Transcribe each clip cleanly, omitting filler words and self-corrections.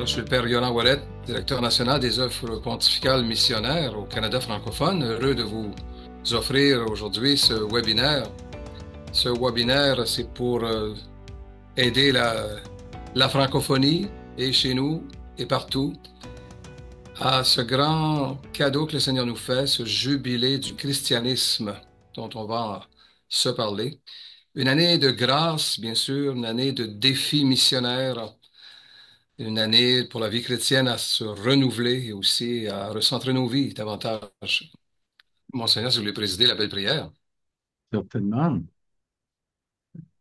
Je suis le Père Yoland Ouellet, directeur national des œuvres pontificales missionnaires au Canada francophone. Heureux de vous offrir aujourd'hui ce webinaire. Ce webinaire, c'est pour aider la francophonie et chez nous et partout à ce grand cadeau que le Seigneur nous fait, ce jubilé du christianisme dont on va se parler. Une année de grâce, bien sûr, une année de défis missionnaires, une année pour la vie chrétienne à se renouveler et aussi à recentrer nos vies davantage. Monseigneur, si vous voulez présider la belle prière. Certainement.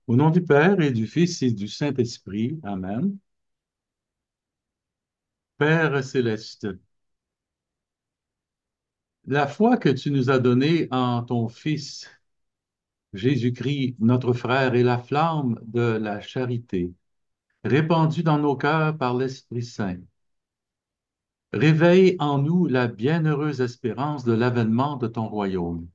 Au nom du Père et du Fils et du Saint-Esprit. Amen. Père céleste, la foi que tu nous as donnée en ton Fils, Jésus-Christ, notre frère, est la flamme de la charité, répandue dans nos cœurs par l'Esprit Saint. Réveille en nous la bienheureuse espérance de l'avènement de ton royaume.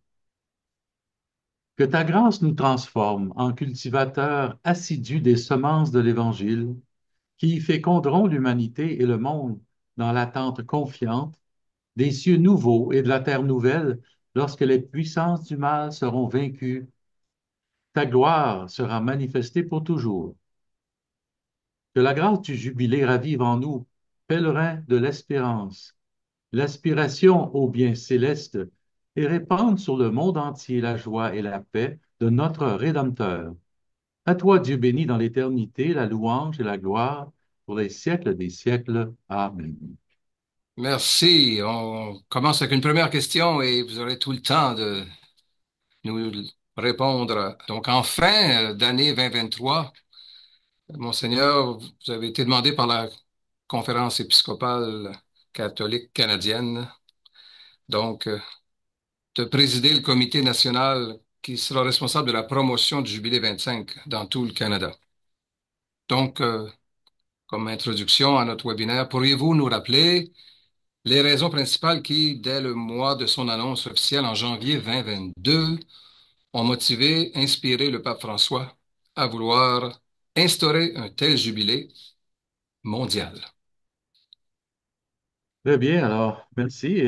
Que ta grâce nous transforme en cultivateurs assidus des semences de l'Évangile, qui féconderont l'humanité et le monde dans l'attente confiante des cieux nouveaux et de la terre nouvelle lorsque les puissances du mal seront vaincues. Ta gloire sera manifestée pour toujours. Que la grâce du jubilé ravive en nous, pèlerins de l'espérance, l'aspiration au bien céleste et répande sur le monde entier la joie et la paix de notre Rédempteur. À toi, Dieu béni dans l'éternité, la louange et la gloire pour les siècles des siècles. Amen. Merci. On commence avec une première question et vous aurez tout le temps de nous répondre. Donc, en fin d'année 2023, Monseigneur, vous avez été demandé par la Conférence épiscopale catholique canadienne, donc, de présider le comité national qui sera responsable de la promotion du Jubilé 25 dans tout le Canada. Donc, comme introduction à notre webinaire, pourriez-vous nous rappeler les raisons principales qui, dès le mois de son annonce officielle en janvier 2022, ont motivé, inspiré le pape François à vouloir instaurer un tel jubilé mondial? Très bien, alors, merci.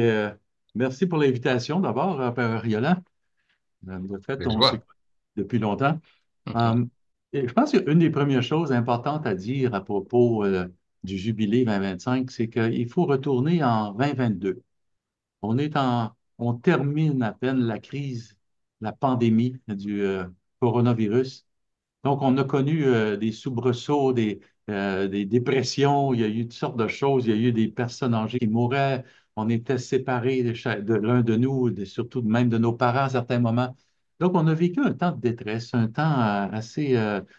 Merci pour l'invitation d'abord, Père Riolan. De fait, Avec on se joie. connaît depuis longtemps. Mhm. Euh, et je pense qu'une des premières choses importantes à dire à propos du jubilé 2025, c'est qu'il faut retourner en 2022. On termine à peine la crise, la pandémie du coronavirus. Donc, on a connu des soubresauts, des dépressions, il y a eu toutes sortes de choses. Il y a eu des personnes âgées qui mouraient. On était séparés de l'un de nous, surtout même de nos parents à certains moments. Donc, on a vécu un temps de détresse, un temps assez...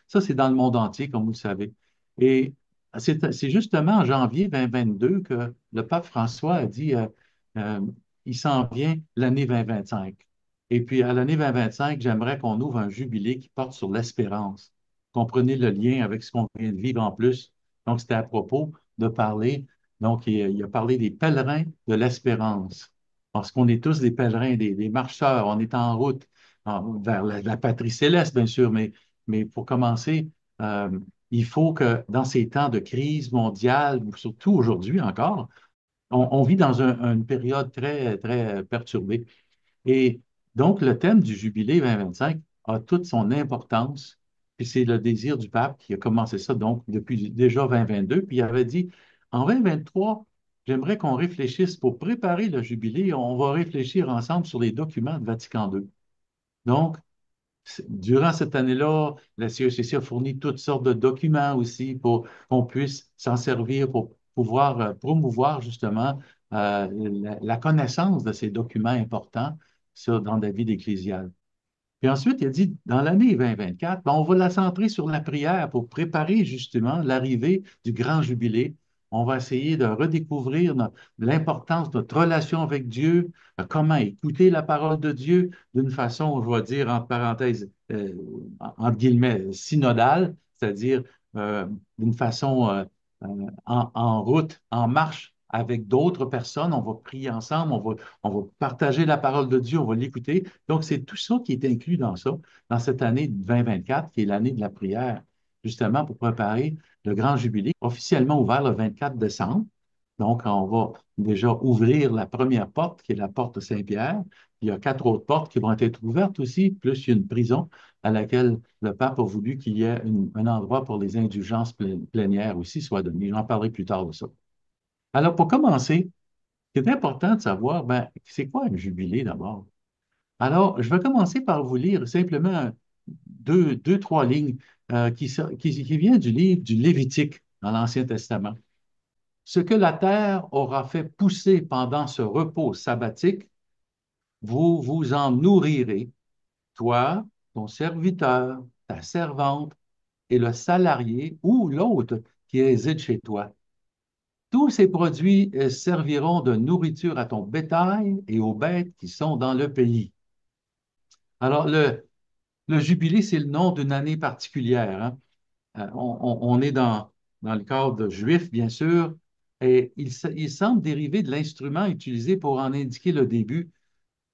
ça, c'est dans le monde entier, comme vous le savez. Et c'est justement en janvier 2022 que le pape François a dit, euh, il s'en vient l'année 2025. Et puis, à l'année 2025, j'aimerais qu'on ouvre un jubilé qui porte sur l'espérance. Comprenez le lien avec ce qu'on vient de vivre en plus. Donc, c'était à propos de parler. Donc, il a parlé des pèlerins de l'espérance. Parce qu'on est tous des pèlerins, des marcheurs. On est en route vers la patrie céleste, bien sûr. Mais pour commencer, euh, il faut que dans ces temps de crise mondiale, surtout aujourd'hui encore, on vit dans une période très, très perturbée. Et donc, le thème du Jubilé 2025 a toute son importance. Puis c'est le désir du pape qui a commencé ça donc depuis déjà 2022. Puis il avait dit, en 2023, j'aimerais qu'on réfléchisse pour préparer le Jubilé. On va réfléchir ensemble sur les documents de Vatican II. Donc, durant cette année-là, la CECC a fourni toutes sortes de documents aussi pour qu'on puisse s'en servir pour pouvoir promouvoir justement la connaissance de ces documents importants dans la vie ecclésiale. Puis ensuite, il a dit, dans l'année 2024, ben, on va la centrer sur la prière pour préparer justement l'arrivée du grand jubilé. On va essayer de redécouvrir l'importance de notre relation avec Dieu, comment écouter la parole de Dieu d'une façon, je vais dire, entre parenthèses, entre guillemets, synodale, c'est-à-dire euh, d'une façon en route, en marche avec d'autres personnes. On va prier ensemble, on va partager la parole de Dieu, on va l'écouter. Donc, c'est tout ça qui est inclus dans ça, dans cette année 2024, qui est l'année de la prière, justement pour préparer le grand jubilé, officiellement ouvert le 24 décembre. Donc, on va déjà ouvrir la première porte, qui est la porte de Saint-Pierre. Il y a quatre autres portes qui vont être ouvertes aussi, plus il y a une prison à laquelle le pape a voulu qu'il y ait un endroit pour les indulgences plénières aussi soit donné. J'en parlerai plus tard de ça. Alors, pour commencer, ce qui est important de savoir, ben, c'est quoi un jubilé d'abord? Alors, je vais commencer par vous lire simplement trois lignes qui viennent du livre du Lévitique dans l'Ancien Testament. Ce que la terre aura fait pousser pendant ce repos sabbatique, vous vous en nourrirez, toi, ton serviteur, ta servante et le salarié ou l'autre qui réside chez toi. Tous ces produits serviront de nourriture à ton bétail et aux bêtes qui sont dans le pays. Alors, le jubilé, c'est le nom d'une année particulière, hein. On est dans le cadre juif, bien sûr, et il semble dériver de l'instrument utilisé pour en indiquer le début.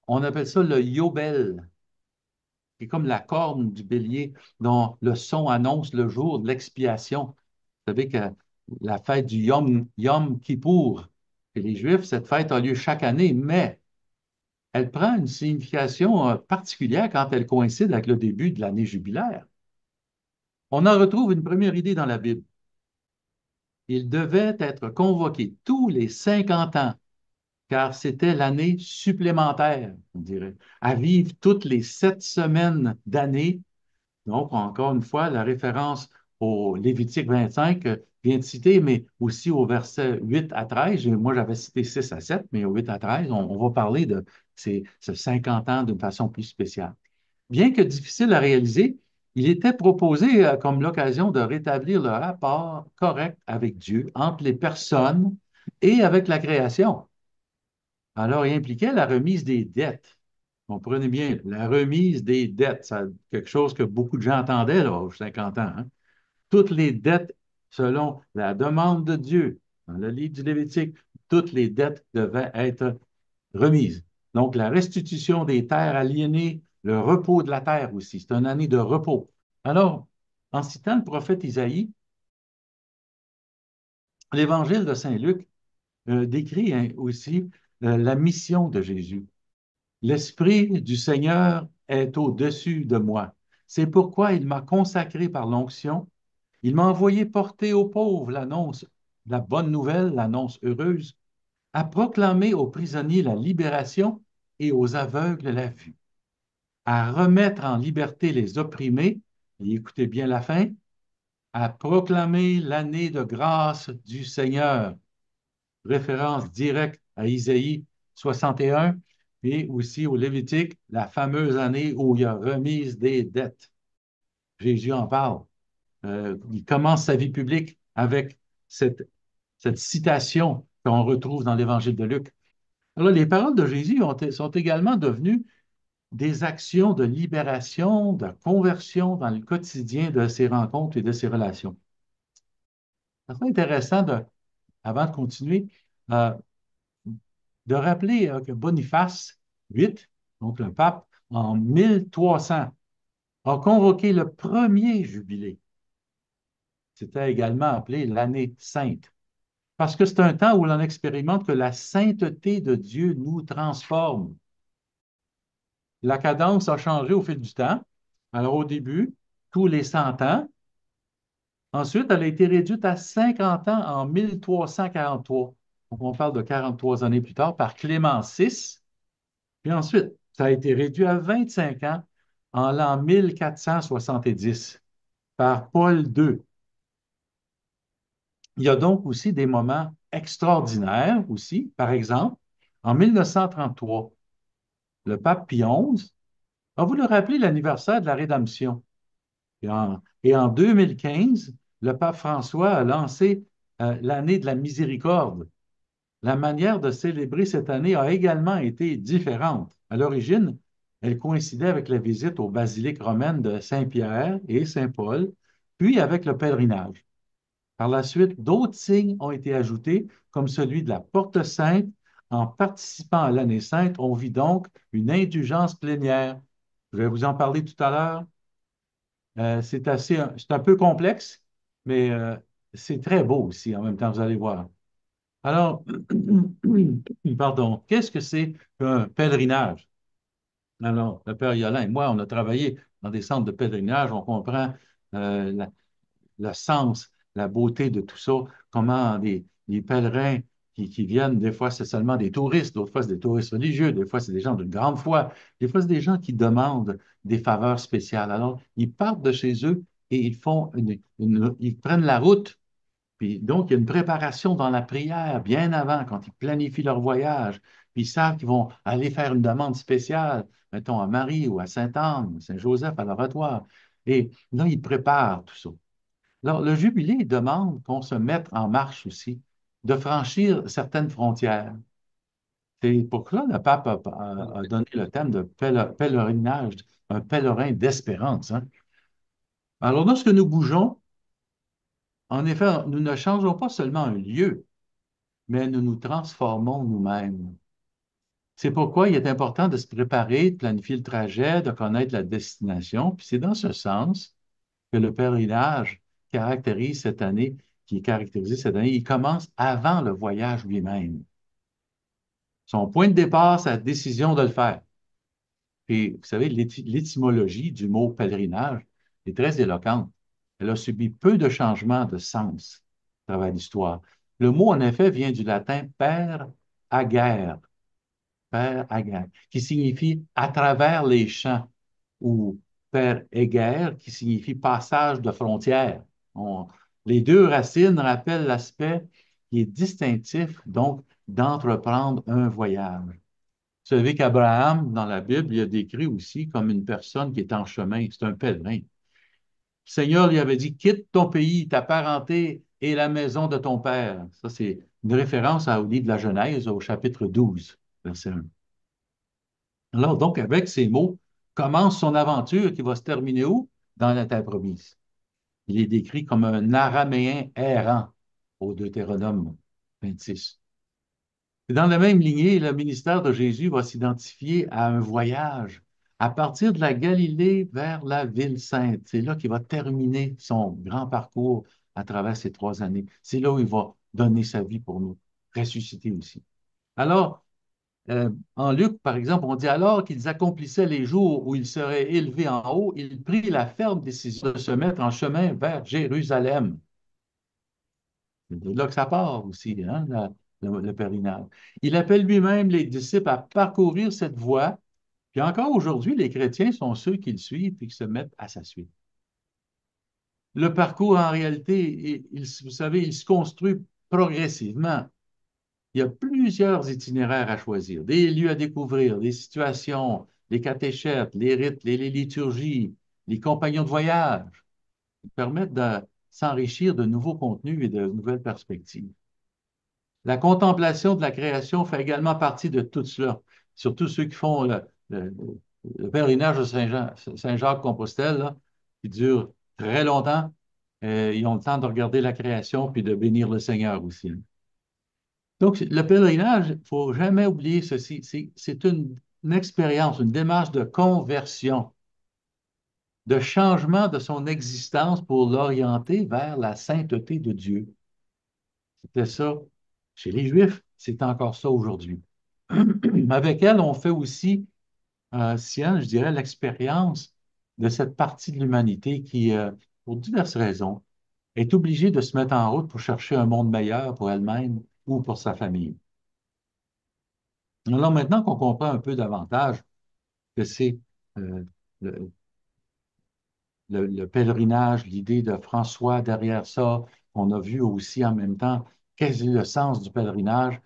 On appelle ça le yobel, qui est comme la corne du bélier dont le son annonce le jour de l'expiation. Vous savez que la fête du Yom Kippour, chez les Juifs, cette fête a lieu chaque année, mais elle prend une signification particulière quand elle coïncide avec le début de l'année jubilaire. On en retrouve une première idée dans la Bible. Il devait être convoqué tous les 50 ans, car c'était l'année supplémentaire, on dirait, à vivre toutes les 7 semaines d'année. Donc, encore une fois, la référence au Lévitique 25 vient de citer, mais aussi au verset 8 à 13. Moi, j'avais cité 6 à 7, mais au 8 à 13, on va parler de ce 50 ans d'une façon plus spéciale. Bien que difficile à réaliser, il était proposé comme l'occasion de rétablir le rapport correct avec Dieu entre les personnes et avec la création. Alors, il impliquait la remise des dettes. Comprenez bien, la remise des dettes, c'est quelque chose que beaucoup de gens entendaient là, aux 50 ans, hein. Toutes les dettes, selon la demande de Dieu, dans le livre du Lévitique, toutes les dettes devaient être remise. Donc, la restitution des terres aliénées, le repos de la terre aussi. C'est une année de repos. Alors, en citant le prophète Isaïe, l'évangile de Saint Luc décrit hein, aussi la mission de Jésus. L'Esprit du Seigneur est au-dessus de moi. C'est pourquoi il m'a consacré par l'onction. Il m'a envoyé porter aux pauvres l'annonce, la bonne nouvelle, l'annonce heureuse, à proclamer aux prisonniers la libération et aux aveugles la vue, à remettre en liberté les opprimés, et écoutez bien la fin, à proclamer l'année de grâce du Seigneur, référence directe à Isaïe 61 et aussi au Lévitique, la fameuse année où il y a remise des dettes. Jésus en parle. Il commence sa vie publique avec cette citation qu'on retrouve dans l'Évangile de Luc. Alors, les paroles de Jésus sont également devenues des actions de libération, de conversion dans le quotidien de ses rencontres et de ses relations. C'est intéressant, avant de continuer, euh, de rappeler que Boniface VIII, donc le pape, en 1300, a convoqué le premier jubilé. C'était également appelé l'année sainte, parce que c'est un temps où l'on expérimente que la sainteté de Dieu nous transforme. La cadence a changé au fil du temps. Alors, au début, tous les 100 ans. Ensuite, elle a été réduite à 50 ans en 1343. Donc, on parle de 43 années plus tard par Clément VI. Puis ensuite, ça a été réduit à 25 ans en l'an 1470 par Paul II. Il y a donc aussi des moments extraordinaires aussi. Par exemple, en 1933, le pape Pie XI a voulu rappeler l'anniversaire de la Rédemption. Et en 2015, le pape François a lancé l'année de la miséricorde. La manière de célébrer cette année a également été différente. À l'origine, elle coïncidait avec la visite aux basiliques romaines de Saint-Pierre et Saint-Paul, puis avec le pèlerinage. Par la suite, d'autres signes ont été ajoutés, comme celui de la porte sainte. En participant à l'année sainte, on vit donc une indulgence plénière. Je vais vous en parler tout à l'heure. C'est un peu complexe, mais c'est très beau aussi en même temps, vous allez voir. Alors, pardon, qu'est-ce que c'est qu'un pèlerinage? Alors, le Père Yolin et moi, on a travaillé dans des centres de pèlerinage, on comprend euh, le sens, la beauté de tout ça, comment des pèlerins qui viennent, des fois c'est seulement des touristes, d'autres fois c'est des touristes religieux, des fois c'est des gens d'une grande foi, des fois c'est des gens qui demandent des faveurs spéciales. Alors, ils partent de chez eux et ils prennent la route. Puis donc, il y a une préparation dans la prière bien avant, quand ils planifient leur voyage. Puis ils savent qu'ils vont aller faire une demande spéciale, mettons à Marie ou à Sainte-Anne, Saint-Joseph, à l'oratoire. Et là, ils préparent tout ça. Alors, le jubilé demande qu'on se mette en marche aussi, de franchir certaines frontières. C'est pour cela que le pape a donné le thème de pèlerinage, un pèlerin d'espérance, hein. Alors, lorsque nous bougeons, en effet, nous ne changeons pas seulement un lieu, mais nous nous transformons nous-mêmes. C'est pourquoi il est important de se préparer, de planifier le trajet, de connaître la destination. Puis c'est dans ce sens que le pèlerinage caractérise cette année, qui est caractérisé cette année, il commence avant le voyage lui-même. Son point de départ, sa décision de le faire. Et vous savez, l'étymologie du mot pèlerinage est très éloquente. Elle a subi peu de changements de sens à travers l'histoire. Le mot, en effet, vient du latin per ager, per ager, qui signifie à travers les champs, ou per eger, qui signifie passage de frontière. On- les deux racines rappellent l'aspect qui est distinctif, donc, d'entreprendre un voyage. Vous savez qu'Abraham, dans la Bible, il est décrit aussi comme une personne qui est en chemin, c'est un pèlerin. Le Seigneur lui avait dit, quitte ton pays, ta parenté et la maison de ton père. Ça, c'est une référence au livre de la Genèse, au chapitre 12, verset 1. Alors, donc, avec ces mots, commence son aventure qui va se terminer où? Dans la terre promise. Il est décrit comme un araméen errant au Deutéronome 26. Et dans la même lignée, le ministère de Jésus va s'identifier à un voyage à partir de la Galilée vers la ville sainte. C'est là qu'il va terminer son grand parcours à travers ces 3 années. C'est là où il va donner sa vie pour nous, ressusciter aussi. Alors, en Luc, par exemple, on dit alors qu'ils accomplissaient les jours où ils seraient élevés en haut, il prit la ferme décision de se mettre en chemin vers Jérusalem. C'est de là que ça part aussi, hein, le pèlerinage. Il appelle lui-même les disciples à parcourir cette voie. Puis encore aujourd'hui, les chrétiens sont ceux qui le suivent et qui se mettent à sa suite. Le parcours, en réalité, vous savez, il se construit progressivement. Il y a plusieurs itinéraires à choisir, des lieux à découvrir, des situations, les catéchètes, les rites, les liturgies, les compagnons de voyage, qui permettent de s'enrichir de nouveaux contenus et de nouvelles perspectives. La contemplation de la création fait également partie de tout cela, surtout ceux qui font le- le pèlerinage de Saint-Jacques-Compostelle, là, qui dure très longtemps. Ils ont le temps de regarder la création puis de bénir le Seigneur aussi, hein. Donc, le pèlerinage, il ne faut jamais oublier ceci, c'est une expérience, une démarche de conversion, de changement de son existence pour l'orienter vers la sainteté de Dieu. C'était ça chez les Juifs, c'est encore ça aujourd'hui. Avec elle, on fait aussi, Sian, je dirais, l'expérience de cette partie de l'humanité qui, pour diverses raisons, est obligée de se mettre en route pour chercher un monde meilleur pour elle-même ou pour sa famille. Alors maintenant qu'on comprend un peu davantage que c'est euh, le, le pèlerinage, l'idée de François derrière ça, on a vu aussi en même temps quel est le sens du pèlerinage.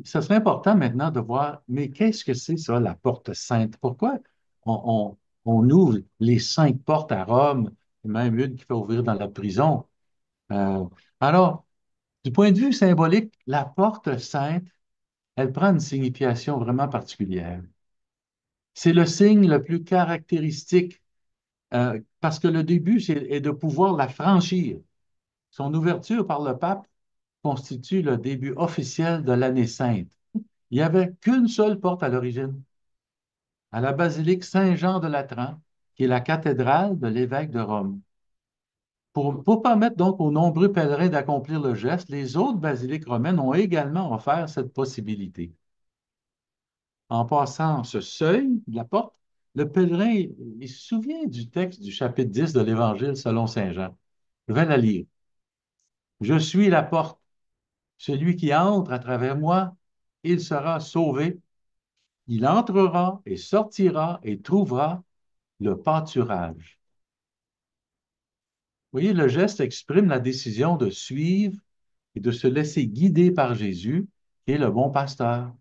Ça serait important maintenant de voir, mais qu'est-ce que c'est ça, la porte sainte? Pourquoi on ouvre les 5 portes à Rome, et même une qui fait ouvrir dans la prison? Euh, alors, du point de vue symbolique, la porte sainte, elle prend une signification vraiment particulière. C'est le signe le plus caractéristique parce que le début est de pouvoir la franchir. Son ouverture par le pape constitue le début officiel de l'année sainte. Il n'y avait qu'une seule porte à l'origine, à la basilique Saint-Jean de Latran, qui est la cathédrale de l'évêque de Rome. Pour permettre donc aux nombreux pèlerins d'accomplir le geste, les autres basiliques romaines ont également offert cette possibilité. En passant ce seuil de la porte, le pèlerin, il se souvient du texte du chapitre 10 de l'Évangile selon Saint Jean. Je vais la lire. Je suis la porte. Celui qui entre à travers moi, il sera sauvé. Il entrera et sortira et trouvera le pâturage. Vous voyez, le geste exprime la décision de suivre et de se laisser guider par Jésus, qui est le bon pasteur.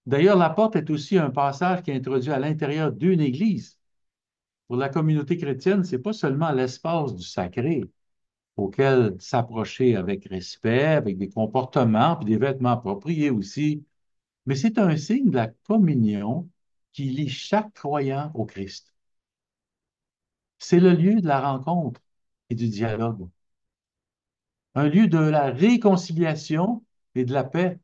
D'ailleurs, la porte est aussi un passage qui est introduit à l'intérieur d'une église. Pour la communauté chrétienne, ce n'est pas seulement l'espace du sacré auquel s'approcher avec respect, avec des comportements, puis des vêtements appropriés aussi, mais c'est un signe de la communion qui lie chaque croyant au Christ. C'est le lieu de la rencontre et du dialogue, un lieu de la réconciliation et de la paix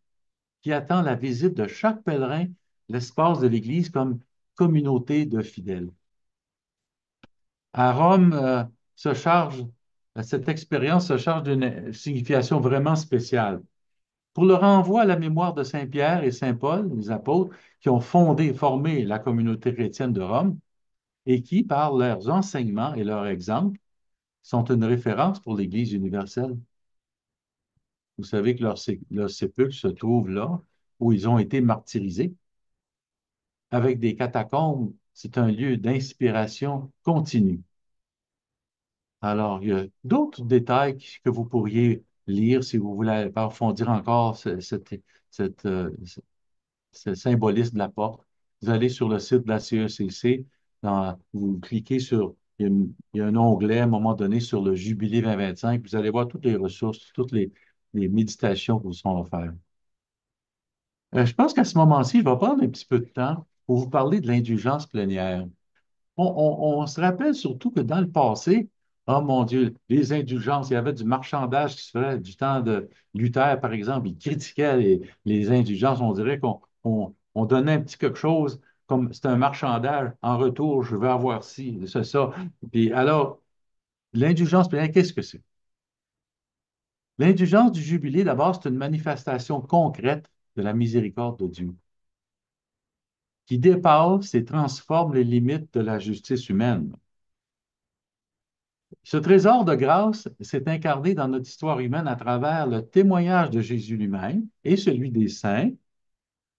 qui attend la visite de chaque pèlerin, l'espace de l'Église comme communauté de fidèles. À Rome, cette expérience se charge d'une signification vraiment spéciale. Pour le renvoi à la mémoire de Saint Pierre et Saint Paul, les apôtres, qui ont fondé, formé la communauté chrétienne de Rome et qui, par leurs enseignements et leurs exemples, sont une référence pour l'Église universelle. Vous savez que leur sépulcre se trouve là où ils ont été martyrisés. Avec des catacombes, c'est un lieu d'inspiration continue. Alors, il y a d'autres détails que vous pourriez lire si vous voulez approfondir encore ce symbolisme de la porte. Vous allez sur le site de la CECC, vous cliquez sur, il y a un onglet à un moment donné sur le Jubilé 2025, vous allez voir toutes les ressources, toutes les méditations qui vous sont offertes. Je pense qu'à ce moment-ci, je vais prendre un petit peu de temps pour vous parler de l'indulgence plénière. On se rappelle surtout que dans le passé, oh mon Dieu, les indulgences, il y avait du marchandage qui se faisait du temps de Luther, par exemple. Il critiquait les indulgences. On dirait qu'on donnait un petit quelque chose comme c'est un marchandage. En retour, je veux avoir ci, c'est ça. Puis alors, l'indulgence plénière, qu'est-ce que c'est? L'indulgence du jubilé, d'abord, c'est une manifestation concrète de la miséricorde de Dieu qui dépasse et transforme les limites de la justice humaine. Ce trésor de grâce s'est incarné dans notre histoire humaine à travers le témoignage de Jésus lui-même et celui des saints,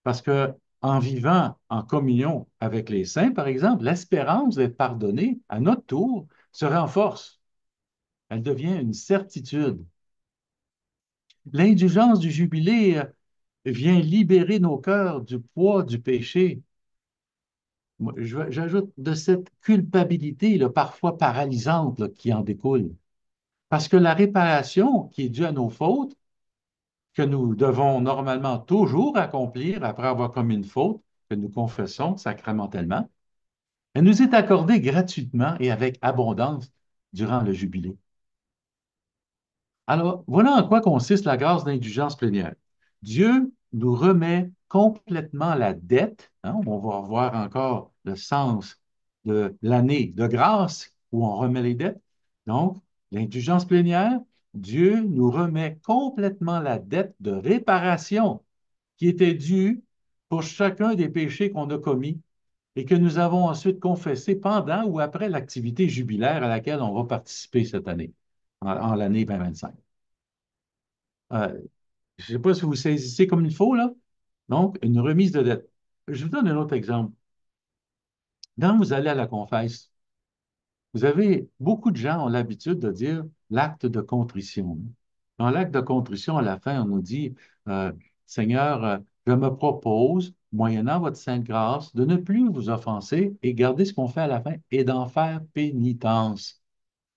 parce que en vivant en communion avec les saints, par exemple, l'espérance d'être pardonné à notre tour se renforce. Elle devient une certitude. L'indulgence du jubilé vient libérer nos cœurs du poids du péché. J'ajoute de cette culpabilité là, parfois paralysante là, qui en découle. Parce que la réparation qui est due à nos fautes, que nous devons normalement toujours accomplir après avoir commis une faute, que nous confessons sacramentellement, elle nous est accordée gratuitement et avec abondance durant le jubilé. Alors, voilà en quoi consiste la grâce d'indulgence plénière. Dieu nous remet complètement la dette, hein, on va revoir encore le sens de l'année de grâce où on remet les dettes. Donc, l'indulgence plénière, Dieu nous remet complètement la dette de réparation qui était due pour chacun des péchés qu'on a commis et que nous avons ensuite confessé pendant ou après l'activité jubilaire à laquelle on va participer cette année, en l'année 2025. Je ne sais pas si vous saisissez comme il faut, là. Donc, une remise de dette. Je vous donne un autre exemple. Quand vous allez à la confesse, vous avez, beaucoup de gens ont l'habitude de dire l'acte de contrition. Dans l'acte de contrition, à la fin, on nous dit, euh, Seigneur, je me propose, moyennant votre sainte grâce, de ne plus vous offenser et garder ce qu'on fait à la fin et d'en faire pénitence.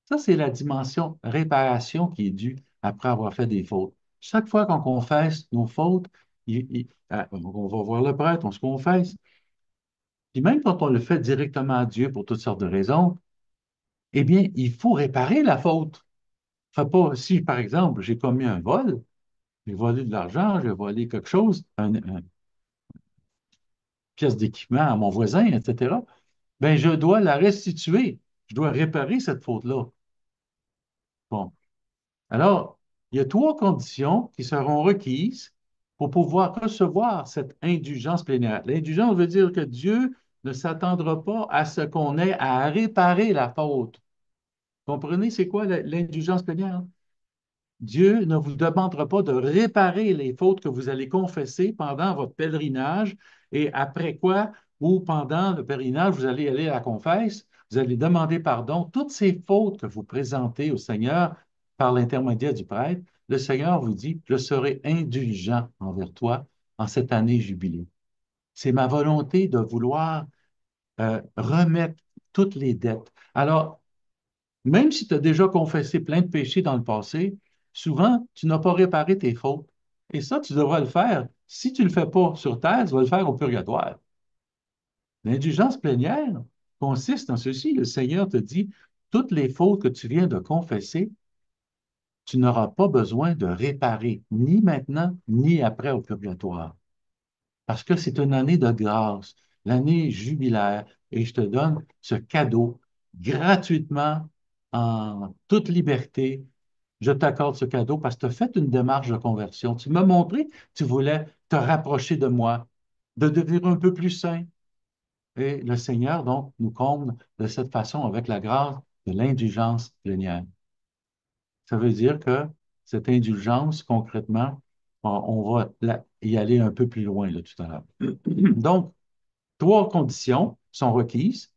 Ça, c'est la dimension réparation qui est due après avoir fait des fautes. Chaque fois qu'on confesse nos fautes, on va voir le prêtre, on se confesse. Puis même quand on le fait directement à Dieu pour toutes sortes de raisons, eh bien, il faut réparer la faute. Fait pas, si, par exemple, j'ai commis un vol, j'ai volé de l'argent, j'ai volé quelque chose, une pièce d'équipement à mon voisin, etc., ben, je dois la restituer. Je dois réparer cette faute-là. Bon. Alors, il y a trois conditions qui seront requises pour pouvoir recevoir cette indulgence plénière. L'indulgence veut dire que Dieu ne s'attendra pas à ce qu'on ait à réparer la faute. Comprenez, c'est quoi l'indulgence plénière? Dieu ne vous demandera pas de réparer les fautes que vous allez confesser pendant votre pèlerinage et après quoi, ou pendant le pèlerinage, vous allez aller à la confesse, vous allez demander pardon. Toutes ces fautes que vous présentez au Seigneur par l'intermédiaire du prêtre, le Seigneur vous dit, je serai indulgent envers toi en cette année jubilée. C'est ma volonté de vouloir remettre toutes les dettes. Alors, même si tu as déjà confessé plein de péchés dans le passé, souvent, tu n'as pas réparé tes fautes. Et ça, tu devras le faire. Si tu ne le fais pas sur terre, tu vas le faire au purgatoire. L'indulgence plénière consiste en ceci. Le Seigneur te dit, toutes les fautes que tu viens de confesser, tu n'auras pas besoin de réparer, ni maintenant, ni après au purgatoire. Parce que c'est une année de grâce, l'année jubilaire, et je te donne ce cadeau gratuitement, en toute liberté. Je t'accorde ce cadeau parce que tu as fait une démarche de conversion. Tu m'as montré que tu voulais te rapprocher de moi, de devenir un peu plus saint. Et le Seigneur, donc, nous comble de cette façon avec la grâce de l'indulgence plénière. Ça veut dire que cette indulgence, concrètement, on va y aller un peu plus loin là, tout à l'heure. Donc, trois conditions sont requises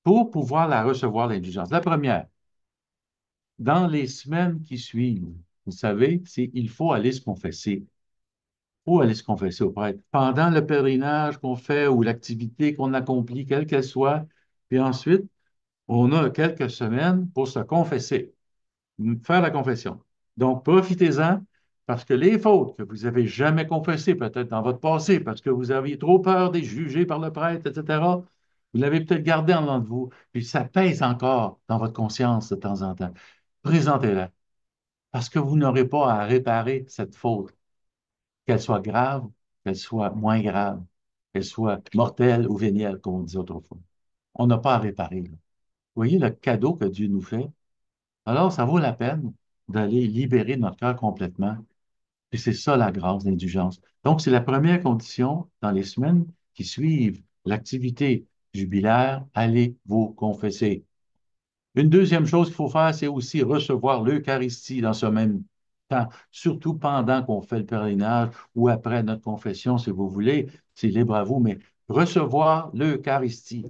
pour pouvoir la recevoir, l'indulgence. La première, dans les semaines qui suivent, vous savez, c'est il faut aller se confesser. Il faut aller se confesser au prêtre. Pendant le pèlerinage qu'on fait ou l'activité qu'on accomplit, quelle qu'elle soit, puis ensuite, on a quelques semaines pour se confesser, faire la confession. Donc, profitez-en parce que les fautes que vous avez jamais confessées, peut-être dans votre passé, parce que vous aviez trop peur d'être jugé par le prêtre, etc., vous l'avez peut-être gardé en dedans de vous, puis ça pèse encore dans votre conscience de temps en temps. Présentez-la parce que vous n'aurez pas à réparer cette faute, qu'elle soit grave, qu'elle soit moins grave, qu'elle soit mortelle ou vénielle, comme on disait autrefois. On n'a pas à réparer, là. Vous voyez le cadeau que Dieu nous fait? Alors, ça vaut la peine d'aller libérer notre cœur complètement. Et c'est ça la grâce d'indulgence. Donc, c'est la première condition dans les semaines qui suivent l'activité jubilaire, allez vous confesser. Une deuxième chose qu'il faut faire, c'est aussi recevoir l'Eucharistie dans ce même temps, surtout pendant qu'on fait le pèlerinage ou après notre confession, si vous voulez, c'est libre à vous, mais recevoir l'Eucharistie.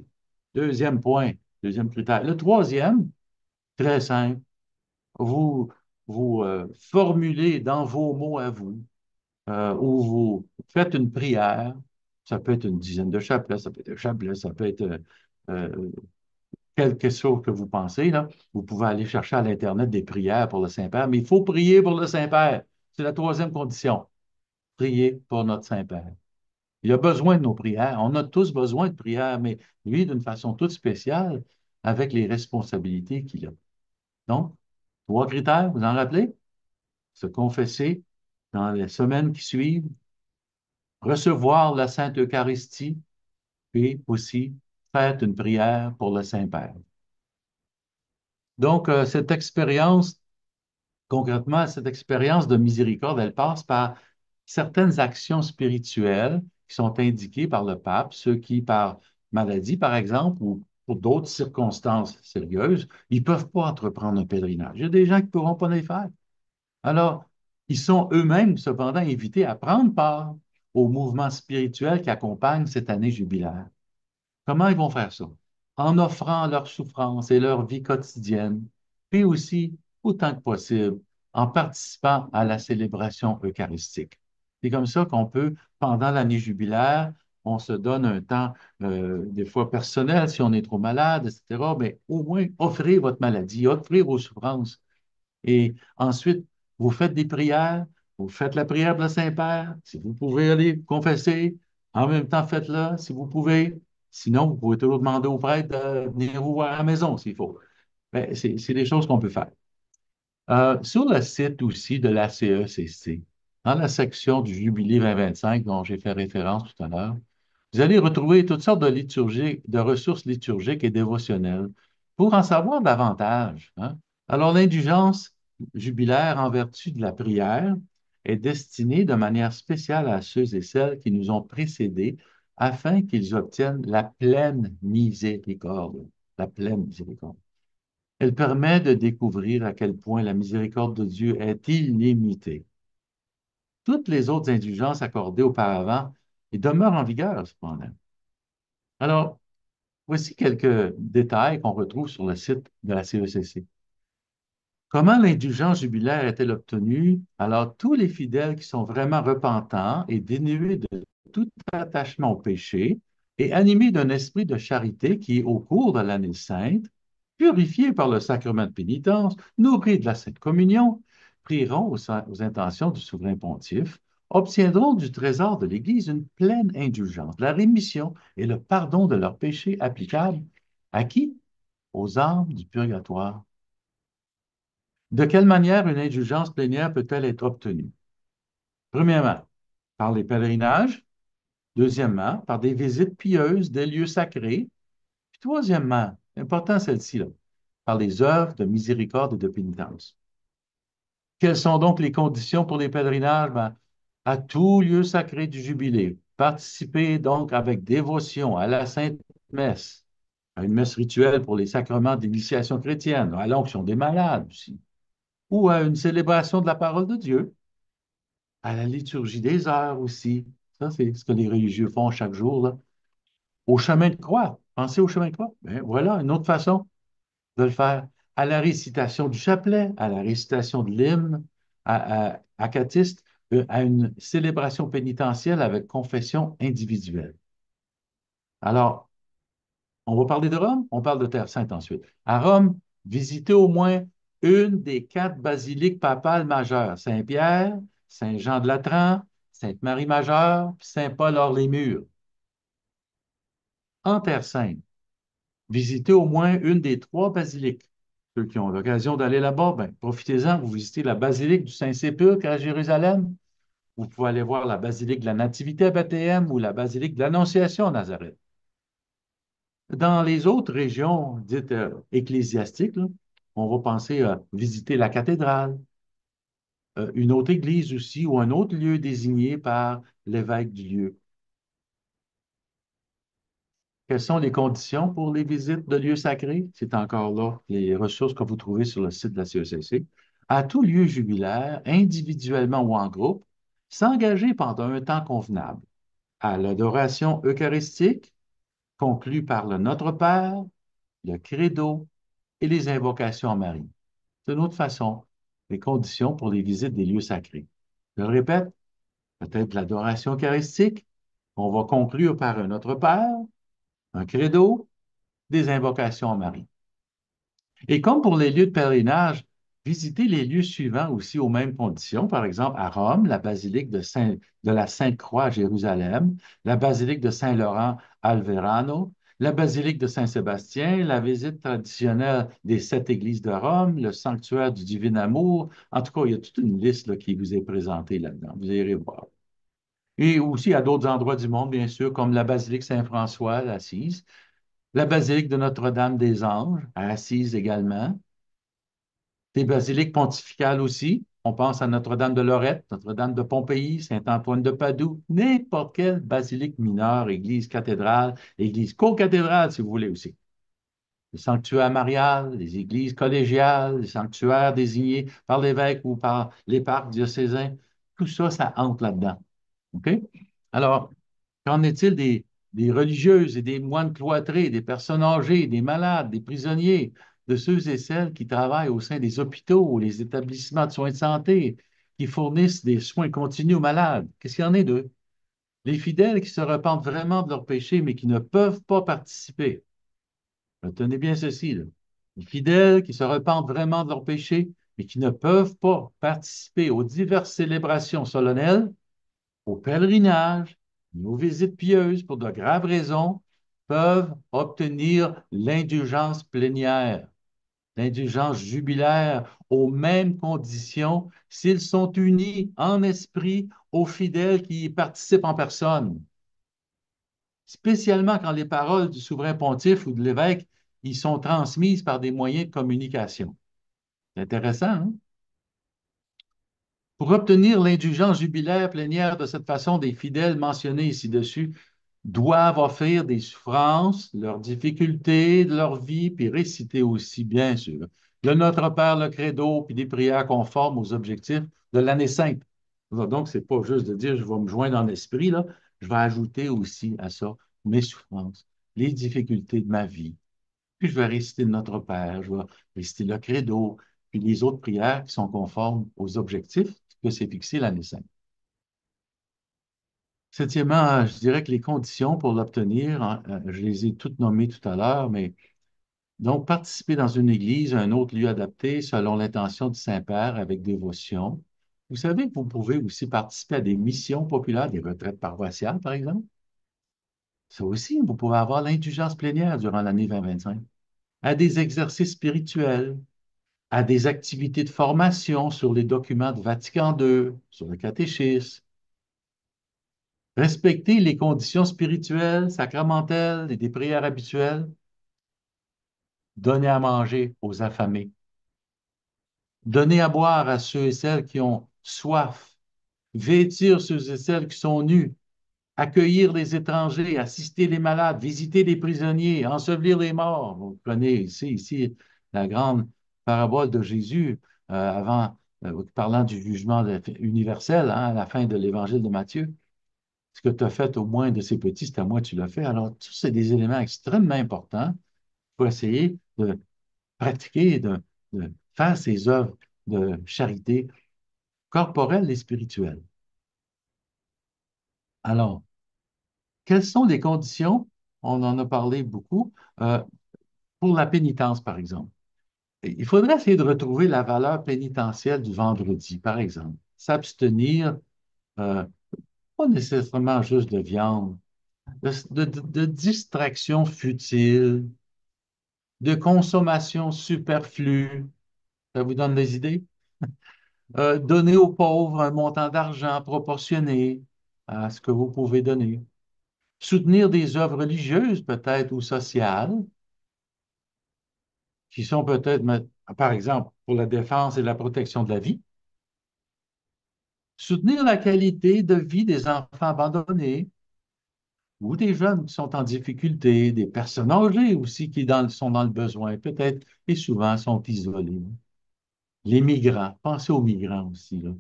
Deuxième point, deuxième critère. Le troisième, très simple, vous, vous formulez dans vos mots à vous, où vous faites une prière. Ça peut être une dizaine de chapelets, ça peut être un chapelet, ça peut être euh, quelque chose que vous pensez, là. Vous pouvez aller chercher à l'Internet des prières pour le Saint-Père, mais il faut prier pour le Saint-Père. C'est la troisième condition. Prier pour notre Saint-Père. Il a besoin de nos prières. On a tous besoin de prières, mais lui, d'une façon toute spéciale, avec les responsabilités qu'il a. Donc, trois critères, vous en rappelez? Se confesser dans les semaines qui suivent, recevoir la Sainte Eucharistie, puis aussi faire une prière pour le Saint-Père. Donc, cette expérience, concrètement, cette expérience de miséricorde, elle passe par certaines actions spirituelles qui sont indiquées par le pape, ceux qui, par maladie, par exemple, ou pour d'autres circonstances sérieuses, ils ne peuvent pas entreprendre un pèlerinage. Il y a des gens qui ne pourront pas les faire. Alors, ils sont eux-mêmes, cependant, invités à prendre part au mouvement spirituel qui accompagne cette année jubilaire. Comment ils vont faire ça? En offrant leur souffrance et leur vie quotidienne, puis aussi, autant que possible, en participant à la célébration eucharistique. C'est comme ça qu'on peut, pendant l'année jubilaire, on se donne un temps, des fois personnel, si on est trop malade, etc., mais au moins offrir votre maladie, offrir vos souffrances et ensuite, vous faites des prières, vous faites la prière de la Saint-Père. Si vous pouvez aller confesser, en même temps, faites-le si vous pouvez. Sinon, vous pouvez toujours demander au prêtre de venir vous voir à la maison s'il faut. Mais c'est des choses qu'on peut faire. Sur le site aussi de la CECC, dans la section du Jubilé 2025 dont j'ai fait référence tout à l'heure, vous allez retrouver toutes sortes de liturgies, de ressources liturgiques et dévotionnelles pour en savoir davantage, hein. Alors, l'indulgence, jubilaire en vertu de la prière est destiné de manière spéciale à ceux et celles qui nous ont précédés afin qu'ils obtiennent la pleine miséricorde. La pleine miséricorde. Elle permet de découvrir à quel point la miséricorde de Dieu est illimitée. Toutes les autres indulgences accordées auparavant et demeurent en vigueur, cependant. Alors, voici quelques détails qu'on retrouve sur le site de la CECC. Comment l'indulgence jubilaire est-elle obtenue? Alors, tous les fidèles qui sont vraiment repentants et dénués de tout attachement au péché et animés d'un esprit de charité qui, au cours de l'année sainte, purifiés par le sacrement de pénitence, nourris de la Sainte Communion, prieront aux intentions du souverain pontife, obtiendront du trésor de l'Église une pleine indulgence, la rémission et le pardon de leurs péchés applicables à qui? Aux âmes du purgatoire. De quelle manière une indulgence plénière peut-elle être obtenue? Premièrement, par les pèlerinages. Deuxièmement, par des visites pieuses des lieux sacrés. Puis troisièmement, important celle-ci, là, par les œuvres de miséricorde et de pénitence. Quelles sont donc les conditions pour les pèlerinages? Ben, à tout lieu sacré du jubilé. Participer donc avec dévotion à la Sainte Messe, à une messe rituelle pour les sacrements d'initiation chrétienne, à l'onction des malades aussi, ou à une célébration de la parole de Dieu, à la liturgie des heures aussi. Ça, c'est ce que les religieux font chaque jour, là. Au chemin de croix. Pensez au chemin de croix. Ben, voilà une autre façon de le faire. À la récitation du chapelet, à la récitation de l'hymne, acatiste, à une célébration pénitentielle avec confession individuelle. Alors, on va parler de Rome, on parle de Terre Sainte ensuite. À Rome, visitez au moins une des quatre basiliques papales majeures, Saint-Pierre, Saint-Jean de Latran, Sainte-Marie majeure, puis Saint-Paul hors les murs. En Terre Sainte, visitez au moins une des trois basiliques. Ceux qui ont l'occasion d'aller là-bas, ben, profitez-en, vous visitez la basilique du Saint-Sépulcre à Jérusalem. Vous pouvez aller voir la basilique de la Nativité à Bethléem ou la basilique de l'Annonciation à Nazareth. Dans les autres régions dites ecclésiastiques, là, on va penser à visiter la cathédrale, une autre église aussi, ou un autre lieu désigné par l'évêque du lieu. Quelles sont les conditions pour les visites de lieux sacrés? C'est encore là les ressources que vous trouvez sur le site de la CECC. À tout lieu jubilaire, individuellement ou en groupe, s'engager pendant un temps convenable à l'adoration eucharistique, conclue par le Notre Père, le Credo et les invocations à Marie. C'est une autre façon, les conditions pour les visites des lieux sacrés. Je le répète, peut-être l'adoration eucharistique, on va conclure par un Notre Père, un Credo, des invocations à Marie. Et comme pour les lieux de pèlerinage, visitez les lieux suivants aussi aux mêmes conditions. Par exemple, à Rome, la basilique de la Sainte-Croix à Jérusalem, la basilique de Saint-Laurent à Alverano, la basilique de Saint-Sébastien, la visite traditionnelle des sept églises de Rome, le sanctuaire du Divin Amour. En tout cas, il y a toute une liste là, qui vous est présentée là-dedans. Vous irez voir. Et aussi à d'autres endroits du monde, bien sûr, comme la basilique Saint-François à Assise, la basilique de Notre-Dame-des-Anges à Assise également, des basiliques pontificales aussi. On pense à Notre-Dame de Lorette, Notre-Dame de Pompéi, Saint-Antoine de Padoue, n'importe quelle basilique mineure, église cathédrale, église co-cathédrale, si vous voulez aussi. Les sanctuaires mariales, les églises collégiales, les sanctuaires désignés par l'évêque ou par l'éparque diocésain, tout ça, ça entre là-dedans. OK? Alors, qu'en est-il des religieuses et des moines cloîtrés, des personnes âgées, des malades, des prisonniers, de ceux et celles qui travaillent au sein des hôpitaux ou les établissements de soins de santé, qui fournissent des soins continus aux malades? Qu'est-ce qu'il y en est d'eux? Les fidèles qui se repentent vraiment de leurs péchés, mais qui ne peuvent pas participer. Retenez bien ceci, là. Les fidèles qui se repentent vraiment de leurs péchés, mais qui ne peuvent pas participer aux diverses célébrations solennelles, aux pèlerinages et aux visites pieuses pour de graves raisons, peuvent obtenir l'indulgence plénière, l'indulgence jubilaire, aux mêmes conditions s'ils sont unis en esprit aux fidèles qui y participent en personne, spécialement quand les paroles du souverain pontife ou de l'évêque y sont transmises par des moyens de communication. C'est intéressant, hein? Pour obtenir l'indulgence jubilaire plénière de cette façon, des fidèles mentionnés ici-dessus doivent offrir des souffrances, leurs difficultés de leur vie, puis réciter aussi, bien sûr, le Notre Père, le Credo, puis des prières conformes aux objectifs de l'année sainte. Donc, c'est pas juste de dire je vais me joindre en esprit, là. Je vais ajouter aussi à ça mes souffrances, les difficultés de ma vie. Puis je vais réciter le Notre Père, je vais réciter le Credo, puis les autres prières qui sont conformes aux objectifs que s'est fixé l'année sainte. Septièmement, je dirais que les conditions pour l'obtenir, hein, je les ai toutes nommées tout à l'heure, mais donc participer dans une église, un autre lieu adapté selon l'intention du Saint-Père avec dévotion. Vous savez que vous pouvez aussi participer à des missions populaires, des retraites paroissiales, par exemple. Ça aussi, vous pouvez avoir l'indulgence plénière durant l'année 2025, à des exercices spirituels, à des activités de formation sur les documents de Vatican II, sur le catéchisme. Respecter les conditions spirituelles, sacramentelles et des prières habituelles. Donner à manger aux affamés. Donner à boire à ceux et celles qui ont soif. Vêtir ceux et celles qui sont nus. Accueillir les étrangers, assister les malades, visiter les prisonniers, ensevelir les morts. Vous prenez ici la grande parabole de Jésus parlant du jugement universel, hein, à la fin de l'évangile de Matthieu. Ce que tu as fait au moins de ces petits, c'est à moi que tu l'as fait. Alors, tout c'est des éléments extrêmement importants pour essayer de pratiquer, de faire ces œuvres de charité corporelle et spirituelle. Alors, quelles sont les conditions? On en a parlé beaucoup. euh, pour la pénitence, par exemple. Il faudrait essayer de retrouver la valeur pénitentielle du vendredi, par exemple. S'abstenir, euh, pas nécessairement juste de viande, de distractions futiles, de consommation superflue. Ça vous donne des idées? Donner aux pauvres un montant d'argent proportionné à ce que vous pouvez donner. Soutenir des œuvres religieuses peut-être ou sociales qui sont peut-être, par exemple, pour la défense et la protection de la vie. Soutenir la qualité de vie des enfants abandonnés ou des jeunes qui sont en difficulté, des personnes âgées aussi sont dans le besoin, peut-être, et souvent sont isolés. Les migrants, pensez aux migrants aussi, là.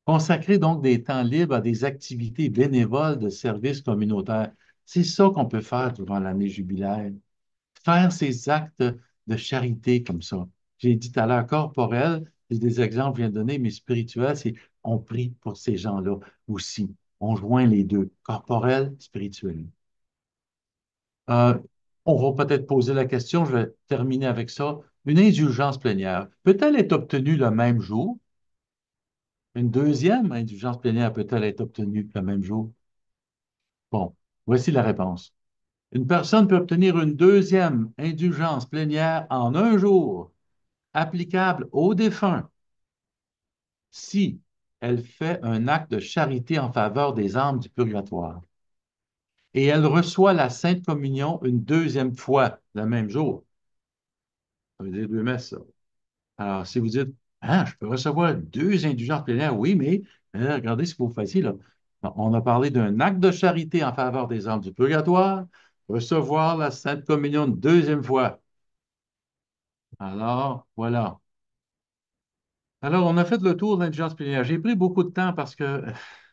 Consacrer donc des temps libres à des activités bénévoles de services communautaires. C'est ça qu'on peut faire durant l'année jubilaire. Faire ces actes de charité comme ça. J'ai dit tout à l'heure corporel, c'est des exemples que je viens de donner, mais spirituel, c'est on prie pour ces gens-là aussi. On joint les deux, corporel, spirituel. Euh, on va peut-être poser la question, je vais terminer avec ça. Une indulgence plénière, peut-elle être obtenue le même jour? Une deuxième indulgence plénière peut-elle être obtenue le même jour? Bon, voici la réponse. Une personne peut obtenir une deuxième indulgence plénière en un jour, applicable aux défunts, si elle fait un acte de charité en faveur des âmes du purgatoire. Et elle reçoit la Sainte Communion une deuxième fois le même jour. Ça veut dire deux messes, ça. Alors, si vous dites, ah, je peux recevoir deux indulgences plénières, oui, mais regardez ce que vous faisiez là. On a parlé d'un acte de charité en faveur des âmes du purgatoire, recevoir la Sainte Communion une deuxième fois. Alors, voilà. Alors, on a fait le tour de l'intelligence plénière. J'ai pris beaucoup de temps parce que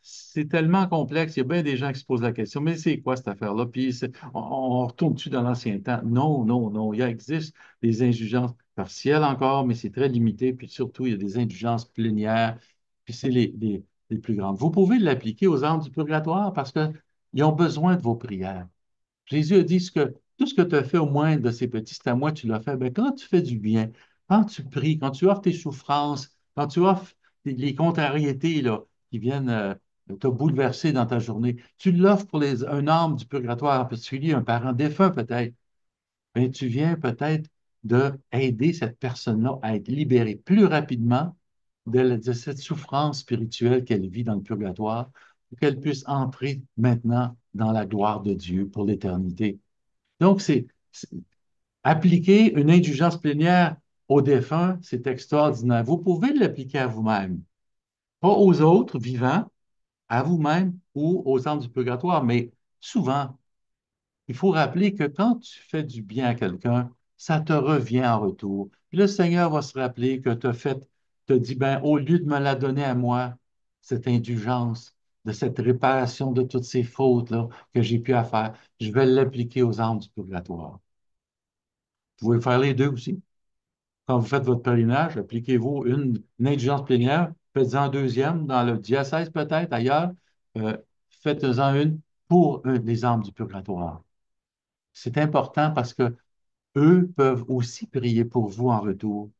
c'est tellement complexe. Il y a bien des gens qui se posent la question, mais c'est quoi cette affaire-là? Puis on retourne-tu dans l'ancien temps? Non, non, non. Il existe des indulgences partielles encore, mais c'est très limité. Puis surtout, il y a des indulgences plénières. Puis c'est les plus grandes. Vous pouvez l'appliquer aux âmes du purgatoire parce qu'ils ont besoin de vos prières. Jésus a dit tout ce que tu as fait au moins de ces petits, c'est à moi que tu l'as fait. Ben, quand tu fais du bien, quand tu pries, quand tu offres tes souffrances, quand tu offres les contrariétés là, qui viennent te bouleverser dans ta journée, tu l'offres pour un âme du purgatoire, en particulier un parent défunt peut-être, ben, tu viens peut-être d'aider cette personne-là à être libérée plus rapidement de cette souffrance spirituelle qu'elle vit dans le purgatoire, pour qu'elle puisse entrer maintenant dans la gloire de Dieu pour l'éternité. Donc, appliquer une indulgence plénière aux défunts, c'est extraordinaire. Vous pouvez l'appliquer à vous-même. pas aux autres vivants, à vous-même ou aux âmes du purgatoire, mais souvent, il faut rappeler que quand tu fais du bien à quelqu'un, ça te revient en retour. Puis le Seigneur va se rappeler que tu as fait, te dit, ben, au lieu de me la donner à moi, cette indulgence, de cette réparation de toutes ces fautes-là que j'ai pu à faire, je vais l'appliquer aux âmes du purgatoire. Vous pouvez faire les deux aussi. Quand vous faites votre pèlerinage, appliquez-vous une indulgence plénière, faites-en un deuxième dans le diocèse peut-être, ailleurs, euh, faites-en une pour les âmes du purgatoire. C'est important parce que eux peuvent aussi prier pour vous en retour.